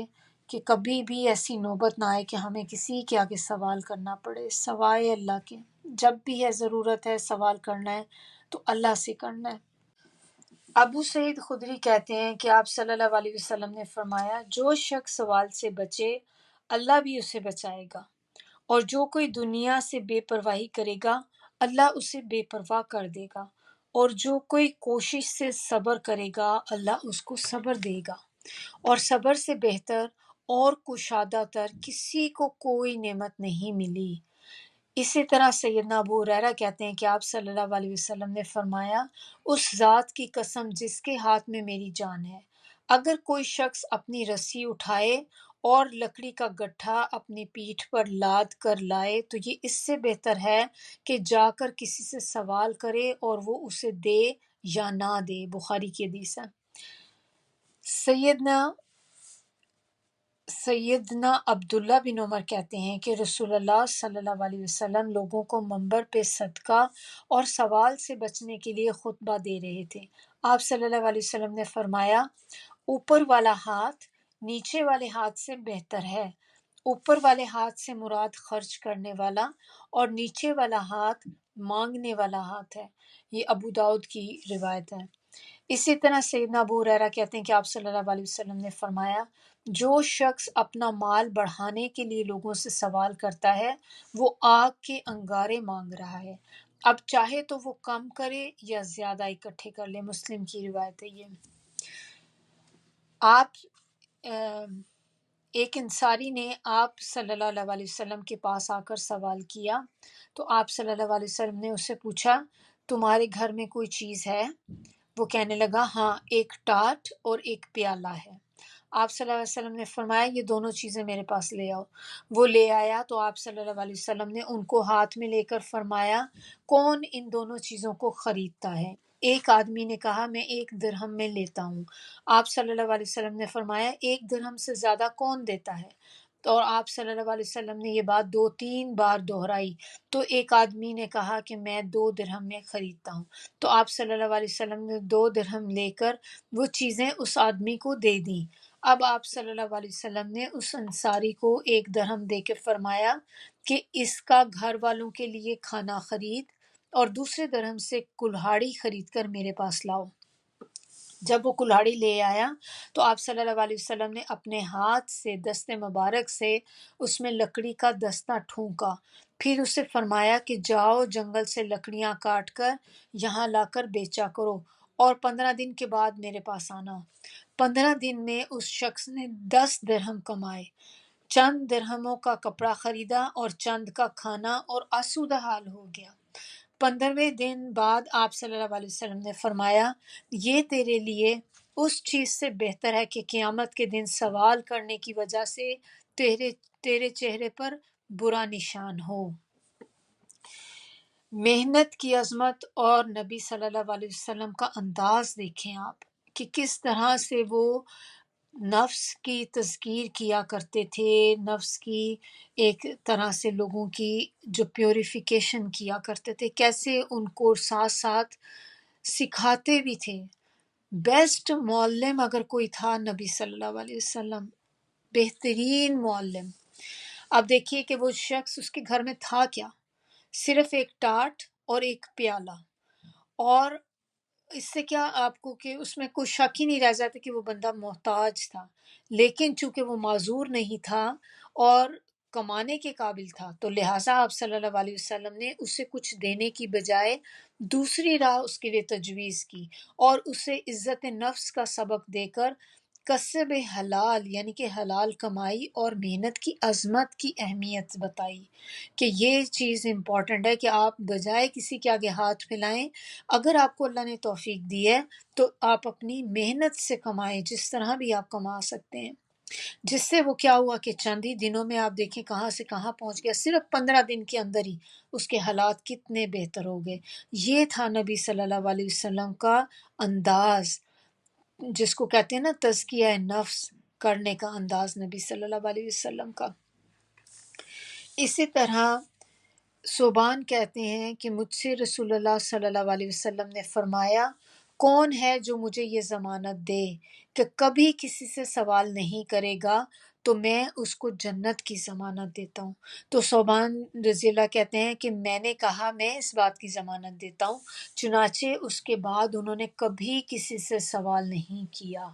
کہ کبھی بھی ایسی نوبت نہ آئے کہ ہمیں کسی کے آگے سوال کرنا پڑے سوائے اللہ کے۔ جب بھی ہے ضرورت ہے سوال کرنا ہے تو اللہ سے کرنا ہے۔ ابو سعید خدری کہتے ہیں کہ آپ صلی اللہ علیہ وسلم نے فرمایا، جو شخص سوال سے بچے اللہ بھی اسے بچائے گا، اور جو کوئی دنیا سے بے پرواہی کرے گا اللہ اسے بے پرواہ کر دے گا، اور جو کوئی کوشش سے صبر کرے گا اللہ اس کو صبر دے گا، اور صبر سے بہتر اور کشادہ تر کسی کو کوئی نعمت نہیں ملی۔ اسی طرح سیدنا ابو ہریرہ کہتے ہیں کہ آپ صلی اللہ علیہ وسلم نے فرمایا، اس ذات کی قسم جس کے ہاتھ میں میری جان ہے، اگر کوئی شخص اپنی رسی اٹھائے اور لکڑی کا گٹھا اپنی پیٹھ پر لاد کر لائے تو یہ اس سے بہتر ہے کہ جا کر کسی سے سوال کرے اور وہ اسے دے یا نہ دے۔ بخاری کی حدیث ہے۔ سیدنا عبداللہ بن عمر کہتے ہیں کہ رسول اللہ صلی اللہ علیہ وسلم لوگوں کو منبر پہ صدقہ اور سوال سے بچنے کے لیے خطبہ دے رہے تھے۔ آپ صلی اللہ علیہ وسلم نے فرمایا، اوپر والا ہاتھ نیچے والے ہاتھ سے بہتر ہے۔ اوپر والے ہاتھ سے مراد خرچ کرنے والا اور نیچے والا ہاتھ مانگنے والا ہاتھ ہے۔ یہ ابو داؤد کی روایت ہے۔ اسی طرح سیدنا ابو ہریرہ کہتے ہیں کہ آپ صلی اللہ علیہ وسلم نے فرمایا، جو شخص اپنا مال بڑھانے کے لیے لوگوں سے سوال کرتا ہے وہ آگ کے انگارے مانگ رہا ہے، اب چاہے تو وہ کم کرے یا زیادہ اکٹھے کر لے۔ مسلم کی روایت ہے یہ۔ ایک انصاری نے آپ صلی اللہ علیہ وسلم کے پاس آ کر سوال کیا تو آپ صلی اللہ علیہ وسلم نے اس سے پوچھا، تمہارے گھر میں کوئی چیز ہے؟ وہ کہنے لگا، ہاں، ایک ٹاٹ اور ایک پیالہ ہے۔ آپ صلی اللہ علیہ وسلم نے فرمایا، یہ دونوں چیزیں میرے پاس لے آؤ۔ وہ لے آیا تو آپ صلی اللہ علیہ وسلم نے ان کو ہاتھ میں لے کر فرمایا، کون ان دونوں چیزوں کو خریدتا ہے؟ ایک آدمی نے کہا، میں 1 درہم میں لیتا ہوں۔ آپ صلی اللہ علیہ وسلم نے فرمایا، 1 درہم سے زیادہ کون دیتا ہے؟ تو آپ صلی اللہ علیہ وسلم نے یہ بات 2-3 بار دہرائی تو ایک آدمی نے کہا کہ میں 2 درہم میں خریدتا ہوں۔ تو آپ صلی اللہ علیہ وسلم نے 2 درہم لے کر وہ چیزیں اس آدمی کو دے دیں۔ اب آپ صلی اللہ علیہ وسلم نے اس انصاری کو 1 درہم دے کے فرمایا کہ اس کا گھر والوں کے لیے کھانا خرید اور دوسرے درہم سے کلہاڑی خرید کر میرے پاس لاؤ۔ جب وہ کلہاڑی لے آیا تو آپ صلی اللہ علیہ وسلم نے اپنے ہاتھ سے دست مبارک سے اس میں لکڑی کا دستہ ٹھونکا، پھر اسے فرمایا کہ جاؤ جنگل سے لکڑیاں کاٹ کر یہاں لا کر بیچا کرو اور 15 دن کے بعد میرے پاس آنا۔ 15 دن میں اس شخص نے 10 درہم کمائے، چند درہموں کا کپڑا خریدا اور چند کا کھانا اور آسودہ حال ہو گیا۔ 15ویں دن بعد آپ صلی اللہ علیہ وسلم نے فرمایا، یہ تیرے لیے اس چیز سے بہتر ہے کہ قیامت کے دن سوال کرنے کی وجہ سے تیرے چہرے پر برا نشان ہو۔ محنت کی عظمت اور نبی صلی اللہ علیہ وسلم کا انداز دیکھیں آپ کہ کس طرح سے وہ نفس کی تذکیر کیا کرتے تھے، نفس کی ایک طرح سے لوگوں کی جو پیوریفیکیشن کیا کرتے تھے، کیسے ان کو ساتھ ساتھ سکھاتے بھی تھے۔ بیسٹ معلم اگر کوئی تھا نبی صلی اللہ علیہ وسلم، بہترین معلم۔ اب دیکھیے کہ وہ شخص، اس کے گھر میں تھا کیا؟ صرف ایک ٹاٹ اور ایک پیالہ، اور اس سے کیا آپ کو کہ اس میں کوئی شک ہی نہیں رہ جاتا کہ وہ بندہ محتاج تھا، لیکن چونکہ وہ معذور نہیں تھا اور کمانے کے قابل تھا تو لہٰذا آپ صلی اللہ علیہ وسلم نے اسے کچھ دینے کی بجائے دوسری راہ اس کے لیے تجویز کی اور اسے عزت نفس کا سبق دے کر کسب حلال یعنی کہ حلال کمائی اور محنت کی عظمت کی اہمیت بتائی کہ یہ چیز امپورٹنٹ ہے کہ آپ بجائے کسی کے آگے ہاتھ پھیلائیں، اگر آپ کو اللہ نے توفیق دی ہے تو آپ اپنی محنت سے کمائیں، جس طرح بھی آپ کما سکتے ہیں۔ جس سے وہ کیا ہوا کہ چند ہی دنوں میں آپ دیکھیں کہاں سے کہاں پہنچ گیا، صرف 15 دن کے اندر ہی اس کے حالات کتنے بہتر ہو گئے۔ یہ تھا نبی صلی اللہ علیہ وسلم کا انداز، جس کو کہتے ہیں نا تزکیہ نفس کرنے کا انداز نبی صلی اللہ علیہ وسلم کا۔ اسی طرح صوبان کہتے ہیں کہ مجھ سے رسول اللہ صلی اللہ علیہ وسلم نے فرمایا، کون ہے جو مجھے یہ ضمانت دے کہ کبھی کسی سے سوال نہیں کرے گا تو میں اس کو جنت کی ضمانت دیتا ہوں۔ تو صوبان رضی اللہ کہتے ہیں کہ میں نے کہا میں اس بات کی ضمانت دیتا ہوں، چنانچہ اس کے بعد انہوں نے کبھی کسی سے سوال نہیں کیا۔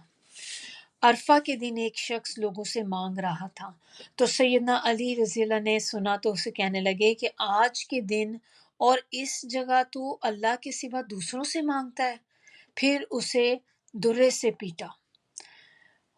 عرفہ کے دن ایک شخص لوگوں سے مانگ رہا تھا، تو سیدنا علی رضی اللہ نے سنا تو اسے کہنے لگے کہ آج کے دن اور اس جگہ تو اللہ کے سوا دوسروں سے مانگتا ہے۔ پھر اسے درے سے پیٹا۔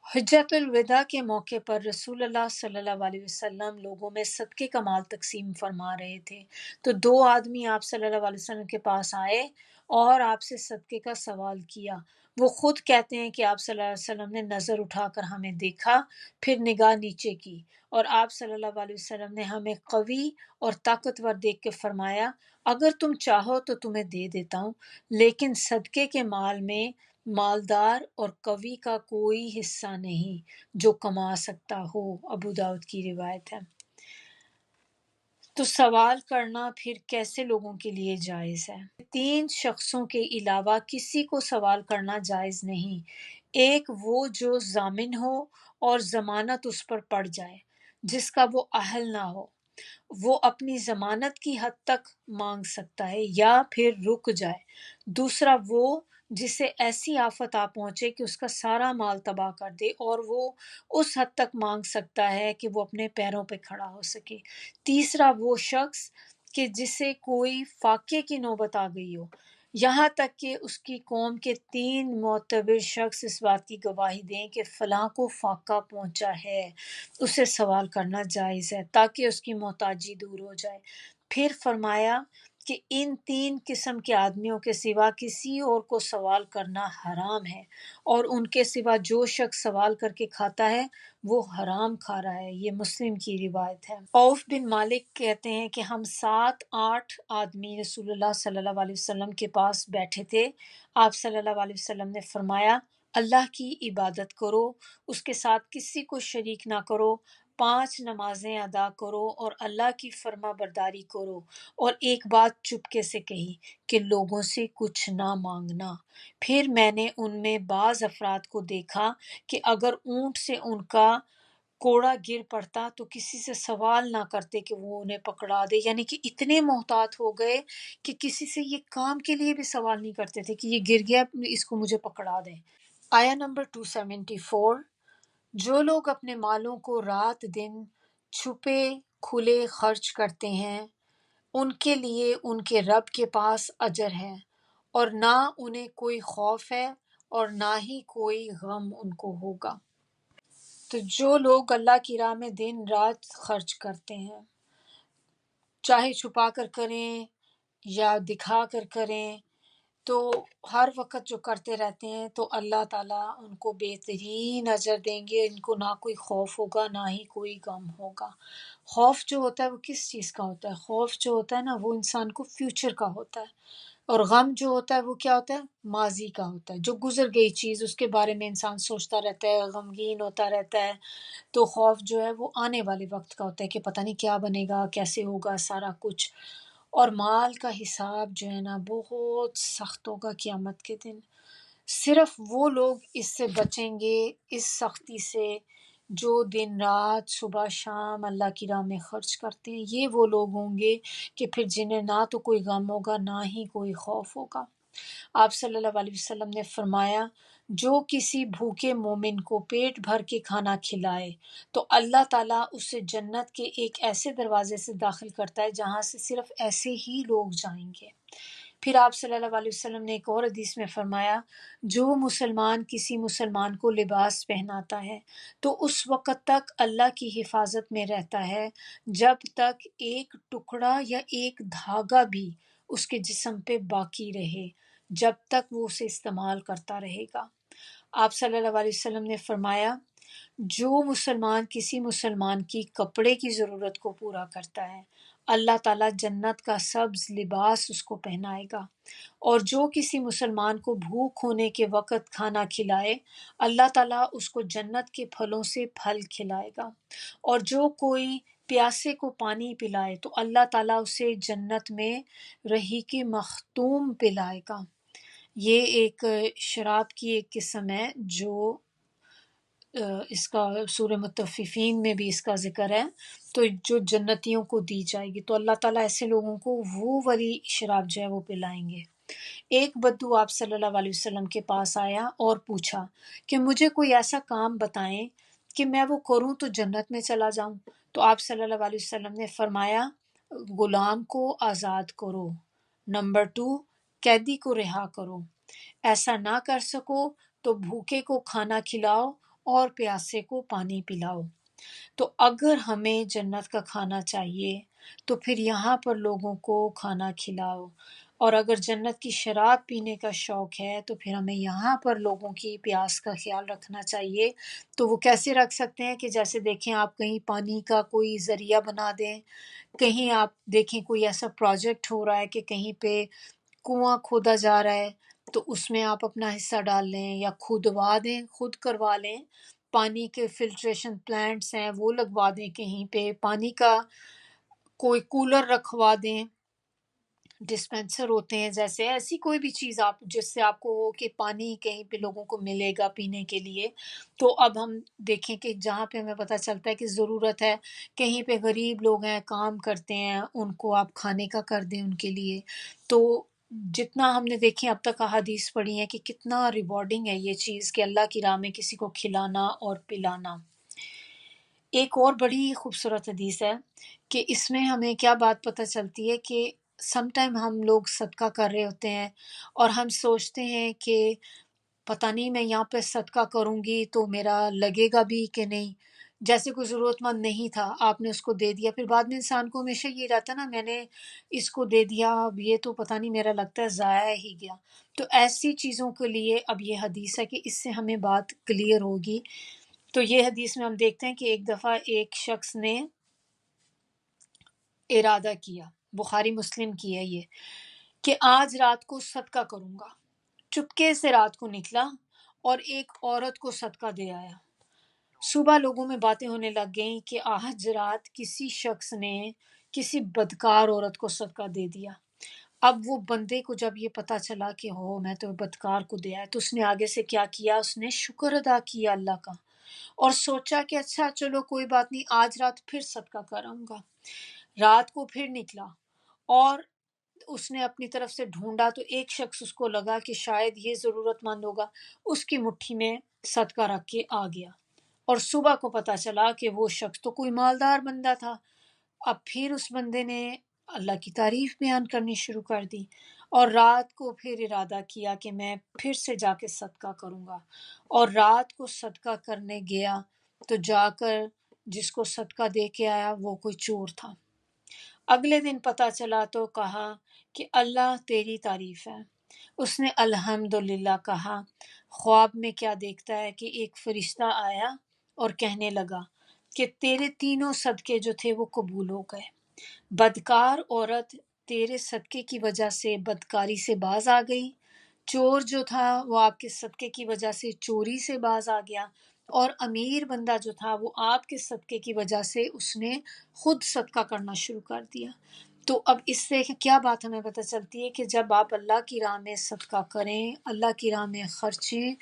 حجت الوداع کے موقع پر رسول اللہ صلی اللہ علیہ وسلم لوگوں میں صدقے کا مال تقسیم فرما رہے تھے، تو دو آدمی آپ صلی اللہ علیہ وسلم کے پاس آئے اور آپ سے صدقے کا سوال کیا۔ وہ خود کہتے ہیں کہ آپ صلی اللہ علیہ وسلم نے نظر اٹھا کر ہمیں دیکھا، پھر نگاہ نیچے کی، اور آپ صلی اللہ علیہ وسلم نے ہمیں قوی اور طاقتور دیکھ کے فرمایا اگر تم چاہو تو تمہیں دے دیتا ہوں، لیکن صدقے کے مال میں مالدار اور قوی کا کوئی حصہ نہیں جو کما سکتا ہو۔ ابو داؤد کی روایت ہے۔ تو سوال کرنا پھر کیسے لوگوں کے لیے جائز ہے؟ تین شخصوں کے علاوہ کسی کو سوال کرنا جائز نہیں۔ ایک وہ جو ضامن ہو اور ضمانت اس پر پڑ جائے، جس کا وہ اہل نہ ہو، وہ اپنی ضمانت کی حد تک مانگ سکتا ہے یا پھر رک جائے۔ دوسرا وہ جسے ایسی آفت آ پہنچے کہ اس کا سارا مال تباہ کر دے، اور وہ اس حد تک مانگ سکتا ہے کہ وہ اپنے پیروں پہ کھڑا ہو سکے۔ تیسرا وہ شخص کہ جسے کوئی فاقے کی نوبت آ گئی ہو، یہاں تک کہ اس کی قوم کے 3 معتبر شخص اس بات کی گواہی دیں کہ فلاں کو فاقہ پہنچا ہے، اسے سوال کرنا جائز ہے تاکہ اس کی محتاجی دور ہو جائے۔ پھر فرمایا کہ ان 3 قسم کے آدمیوں کے سوا کسی اور کو سوال کرنا حرام ہے، اور ان کے سوا جو شخص سوال کر کے کھاتا ہے وہ حرام کھا رہا ہے۔ یہ مسلم کی روایت ہے۔ عوف بن مالک کہتے ہیں کہ ہم 7-8 آدمی رسول اللہ صلی اللہ علیہ وسلم کے پاس بیٹھے تھے۔ آپ صلی اللہ علیہ وسلم نے فرمایا اللہ کی عبادت کرو، اس کے ساتھ کسی کو شریک نہ کرو، 5 نمازیں ادا کرو اور اللہ کی فرما برداری کرو، اور ایک بات چپکے سے کہی کہ لوگوں سے کچھ نہ مانگنا۔ پھر میں نے ان میں بعض افراد کو دیکھا کہ اگر اونٹ سے ان کا کوڑا گر پڑتا تو کسی سے سوال نہ کرتے کہ وہ انہیں پکڑا دے، یعنی کہ اتنے محتاط ہو گئے کہ کسی سے یہ کام کے لیے بھی سوال نہیں کرتے تھے کہ یہ گر گیا اس کو مجھے پکڑا دیں۔ آیا نمبر 274، جو لوگ اپنے مالوں کو رات دن چھپے کھلے خرچ کرتے ہیں ان کے لیے ان کے رب کے پاس اجر ہے، اور نہ انہیں کوئی خوف ہے اور نہ ہی کوئی غم ان کو ہوگا۔ تو جو لوگ اللہ کی راہ میں دن رات خرچ کرتے ہیں، چاہے چھپا کر کریں یا دکھا کر کریں، تو ہر وقت جو کرتے رہتے ہیں تو اللہ تعالیٰ ان کو بہترین اجر دیں گے۔ ان کو نہ کوئی خوف ہوگا نہ ہی کوئی غم ہوگا۔ خوف جو ہوتا ہے وہ کس چیز کا ہوتا ہے؟ خوف جو ہوتا ہے نا وہ انسان کو فیوچر کا ہوتا ہے، اور غم جو ہوتا ہے وہ کیا ہوتا ہے؟ ماضی کا ہوتا ہے، جو گزر گئی چیز اس کے بارے میں انسان سوچتا رہتا ہے، غمگین ہوتا رہتا ہے۔ تو خوف جو ہے وہ آنے والے وقت کا ہوتا ہے کہ پتہ نہیں کیا بنے گا، کیسے ہوگا سارا کچھ۔ اور مال کا حساب جو ہے نا بہت سخت ہوگا قیامت کے دن۔ صرف وہ لوگ اس سے بچیں گے، اس سختی سے، جو دن رات صبح شام اللہ کی راہ میں خرچ کرتے ہیں۔ یہ وہ لوگ ہوں گے کہ پھر جنہیں نہ تو کوئی غم ہوگا نہ ہی کوئی خوف ہوگا۔ آپ صلی اللہ علیہ وسلم نے فرمایا جو کسی بھوکے مومن کو پیٹ بھر کے کھانا کھلائے تو اللہ تعالیٰ اسے جنت کے ایک ایسے دروازے سے داخل کرتا ہے جہاں سے صرف ایسے ہی لوگ جائیں گے۔ پھر آپ صلی اللہ علیہ وسلم نے ایک اور حدیث میں فرمایا جو مسلمان کسی مسلمان کو لباس پہناتا ہے تو اس وقت تک اللہ کی حفاظت میں رہتا ہے جب تک ایک ٹکڑا یا ایک دھاگا بھی اس کے جسم پہ باقی رہے، جب تک وہ اسے استعمال کرتا رہے گا۔ آپ صلی اللہ علیہ وسلم نے فرمایا جو مسلمان کسی مسلمان کی کپڑے کی ضرورت کو پورا کرتا ہے اللہ تعالیٰ جنت کا سبز لباس اس کو پہنائے گا، اور جو کسی مسلمان کو بھوک ہونے کے وقت کھانا کھلائے اللہ تعالیٰ اس کو جنت کے پھلوں سے پھل کھلائے گا، اور جو کوئی پیاسے کو پانی پلائے تو اللہ تعالیٰ اسے جنت میں رحیق مختوم پلائے گا، یہ ایک شراب کی ایک قسم ہے جو اس کا سورہ مطففین میں بھی اس کا ذکر ہے، تو جو جنتیوں کو دی جائے گی، تو اللہ تعالیٰ ایسے لوگوں کو وہ والی شراب جو ہے وہ پلائیں گے۔ ایک بدو آپ صلی اللہ علیہ وسلم کے پاس آیا اور پوچھا کہ مجھے کوئی ایسا کام بتائیں کہ میں وہ کروں تو جنت میں چلا جاؤں۔ تو آپ صلی اللہ علیہ وسلم نے فرمایا غلام کو آزاد کرو، نمبر 2 قیدی کو رہا کرو، ایسا نہ کر سکو تو بھوکے کو کھانا کھلاؤ اور پیاسے کو پانی پلاؤ۔ تو اگر ہمیں جنت کا کھانا چاہیے تو پھر یہاں پر لوگوں کو کھانا کھلاؤ، اور اگر جنت کی شراب پینے کا شوق ہے تو پھر ہمیں یہاں پر لوگوں کی پیاس کا خیال رکھنا چاہیے۔ تو وہ کیسے رکھ سکتے ہیں کہ جیسے دیکھیں آپ کہیں پانی کا کوئی ذریعہ بنا دیں، کہیں آپ دیکھیں کوئی ایسا پروجیکٹ ہو رہا ہے کہ کہیں پہ کنواں کھودا جا رہا ہے تو اس میں آپ اپنا حصہ ڈال لیں، یا کھودوا دیں، خود کروا لیں، پانی کے فلٹریشن پلانٹس ہیں وہ لگوا دیں، کہیں پہ پانی کا کوئی کولر رکھوا دیں، ڈسپینسر ہوتے ہیں جیسے، ایسی کوئی بھی چیز آپ جس سے آپ کو ہو کہ پانی کہیں پہ لوگوں کو ملے گا پینے کے لیے۔ تو اب ہم دیکھیں کہ جہاں پہ ہمیں پتہ چلتا ہے کہ ضرورت ہے، کہیں پہ غریب لوگ ہیں کام کرتے ہیں، ان کو آپ کھانے کا کر دیں ان کے لیے۔ تو جتنا ہم نے دیکھیں اب تک احادیث پڑھی ہیں کہ کتنا ریوارڈنگ ہے یہ چیز کہ اللہ کی راہ میں کسی کو کھلانا اور پلانا۔ ایک اور بڑی خوبصورت حدیث ہے کہ اس میں ہمیں کیا بات پتہ چلتی ہے کہ سم ٹائم ہم لوگ صدقہ کر رہے ہوتے ہیں اور ہم سوچتے ہیں کہ پتہ نہیں میں یہاں پہ صدقہ کروں گی تو میرا لگے گا بھی کہ نہیں، جیسے کوئی ضرورت مند نہیں تھا آپ نے اس کو دے دیا، پھر بعد میں انسان کو ہمیشہ یہ رہتا نا میں نے اس کو دے دیا، اب یہ تو پتہ نہیں میرا لگتا ہے ضائع ہی گیا۔ تو ایسی چیزوں کے لیے اب یہ حدیث ہے کہ اس سے ہمیں بات کلیئر ہوگی۔ تو یہ حدیث میں ہم دیکھتے ہیں کہ ایک دفعہ ایک شخص نے ارادہ کیا، بخاری مسلم کی ہے یہ، کہ آج رات کو صدقہ کروں گا، چپکے سے رات کو نکلا اور ایک عورت کو صدقہ دے آیا۔ صبح لوگوں میں باتیں ہونے لگ گئیں کہ آج رات کسی شخص نے کسی بدکار عورت کو صدقہ دے دیا۔ اب وہ بندے کو جب یہ پتا چلا کہ ہو میں تو بدکار کو دیا ہے، تو اس نے آگے سے کیا کیا، اس نے شکر ادا کیا اللہ کا، اور سوچا کہ اچھا چلو کوئی بات نہیں، آج رات پھر صدقہ کراؤں گا۔ رات کو پھر نکلا اور اس نے اپنی طرف سے ڈھونڈا تو ایک شخص اس کو لگا کہ شاید یہ ضرورت مند ہوگا، اس کی مٹھی میں صدقہ رکھ کے آ گیا، اور صبح کو پتا چلا کہ وہ شخص تو کوئی مالدار بندہ تھا۔ اب پھر اس بندے نے اللہ کی تعریف بیان کرنی شروع کر دی، اور رات کو پھر ارادہ کیا کہ میں پھر سے جا کے صدقہ کروں گا، اور رات کو صدقہ کرنے گیا تو جا کر جس کو صدقہ دے کے آیا وہ کوئی چور تھا۔ اگلے دن پتہ چلا تو کہا کہ اللہ تیری تعریف ہے، اس نے الحمدللہ کہا۔ خواب میں کیا دیکھتا ہے کہ ایک فرشتہ آیا اور کہنے لگا کہ تیرے تینوں صدقے جو تھے وہ قبول ہو گئے، بدکار عورت تیرے صدقے کی وجہ سے بدکاری سے باز آ گئی، چور جو تھا وہ آپ کے صدقے کی وجہ سے چوری سے باز آ گیا، اور امیر بندہ جو تھا وہ آپ کے صدقے کی وجہ سے اس نے خود صدقہ کرنا شروع کر دیا۔ تو اب اس سے کیا بات ہمیں پتہ چلتی ہے کہ جب آپ اللہ کی راہ میں صدقہ کریں، اللہ کی راہ میں خرچیں،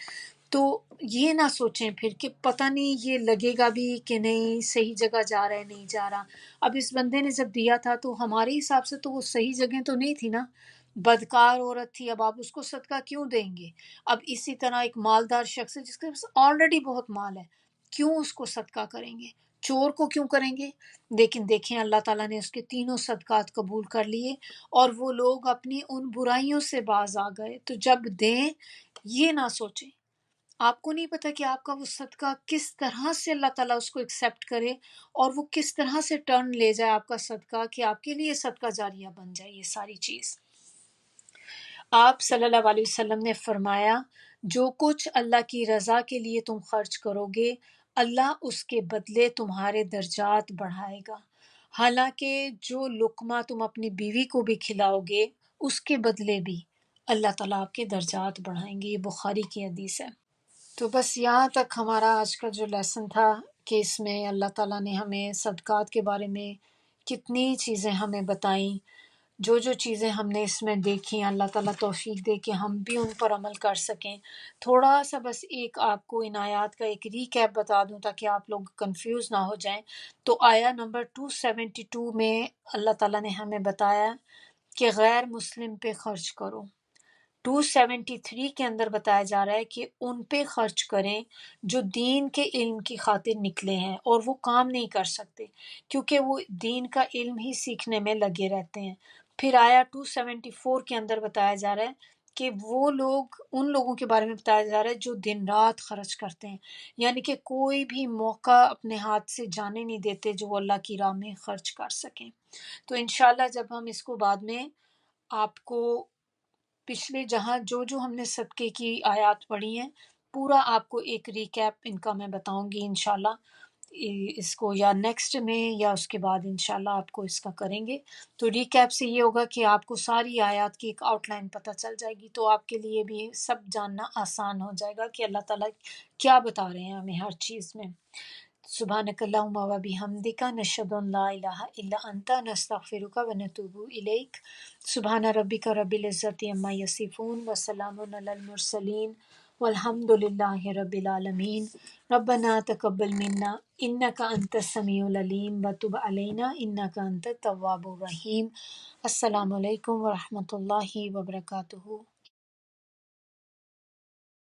تو یہ نہ سوچیں پھر کہ پتہ نہیں یہ لگے گا بھی کہ نہیں، صحیح جگہ جا رہا ہے نہیں جا رہا۔ اب اس بندے نے جب دیا تھا تو ہمارے حساب سے تو وہ صحیح جگہ تو نہیں تھی نا، بدکار عورت تھی، اب آپ اس کو صدقہ کیوں دیں گے؟ اب اسی طرح ایک مالدار شخص ہے جس کے پاس آلریڈی بہت مال ہے، کیوں اس کو صدقہ کریں گے؟ چور کو کیوں کریں گے؟ لیکن دیکھیں اللہ تعالیٰ نے اس کے تینوں صدقات قبول کر لیے، اور وہ لوگ اپنی ان برائیوں سے باز آ گئے۔ تو جب دیں یہ نہ سوچیں، آپ کو نہیں پتہ کہ آپ کا وہ صدقہ کس طرح سے اللہ تعالیٰ اس کو ایکسیپٹ کرے، اور وہ کس طرح سے ٹرن لے جائے آپ کا صدقہ کہ آپ کے لیے صدقہ جاریہ بن جائے یہ ساری چیز۔ آپ صلی اللہ علیہ وسلم نے فرمایا جو کچھ اللہ کی رضا کے لیے تم خرچ کرو گے اللہ اس کے بدلے تمہارے درجات بڑھائے گا، حالانکہ جو لقمہ تم اپنی بیوی کو بھی کھلاؤ گے اس کے بدلے بھی اللہ تعالیٰ آپ کے درجات بڑھائیں گے۔ یہ بخاری کی حدیث ہے۔ تو بس یہاں تک ہمارا آج کا جو لیسن تھا کہ اس میں اللہ تعالیٰ نے ہمیں صدقات کے بارے میں کتنی چیزیں ہمیں بتائیں۔ جو جو چیزیں ہم نے اس میں دیکھی اللہ تعالیٰ توفیق دے کہ ہم بھی ان پر عمل کر سکیں۔ تھوڑا سا بس ایک آپ کو ان آیات کا ایک ریکیپ بتا دوں تاکہ آپ لوگ کنفیوز نہ ہو جائیں۔ تو آیا نمبر 272 میں اللہ تعالیٰ نے ہمیں بتایا کہ غیر مسلم پہ خرچ کرو۔ 273 کے اندر بتایا جا رہا ہے کہ ان پہ خرچ کریں جو دین کے علم کی خاطر نکلے ہیں اور وہ کام نہیں کر سکتے کیونکہ وہ دین کا علم ہی سیکھنے میں لگے رہتے ہیں۔ پھر آیا 274 کے اندر بتایا جا رہا ہے کہ وہ لوگ ان لوگوں کے بارے میں بتایا جا رہا ہے جو دن رات خرچ کرتے ہیں، یعنی کہ کوئی بھی موقع اپنے ہاتھ سے جانے نہیں دیتے جو وہ اللہ کی راہ میں خرچ کر سکیں۔ تو انشاءاللہ جب ہم اس کو بعد میں آپ کو پچھلے جہاں جو جو ہم نے صدقے کی آیات پڑھی ہیں پورا آپ کو ایک ریکیپ ان کا میں بتاؤں گی انشاءاللہ، اس کو یا نیکسٹ میں یا اس کے بعد انشاءاللہ آپ کو اس کا کریں گے۔ تو ریکیپ سے یہ ہوگا کہ آپ کو ساری آیات کی ایک آؤٹ لائن پتہ چل جائے گی، تو آپ کے لیے بھی سب جاننا آسان ہو جائے گا کہ اللہ تعالیٰ کیا بتا رہے ہیں ہمیں ہر چیز میں۔ سبحانک اللہم و بحمدک نشہد ان لا الہ الا انت نستغفرک و نتوب الیک۔ سبحان ربک رب العزت عما یصفون وسلام علی المرسلین والحمد للہ رب العالمین۔ ربنا تقبل منا انک انت السمیع العلیم وتب علینا انک انت التواب الرحیم۔ السلام علیکم ورحمۃ اللہ وبرکاتہ۔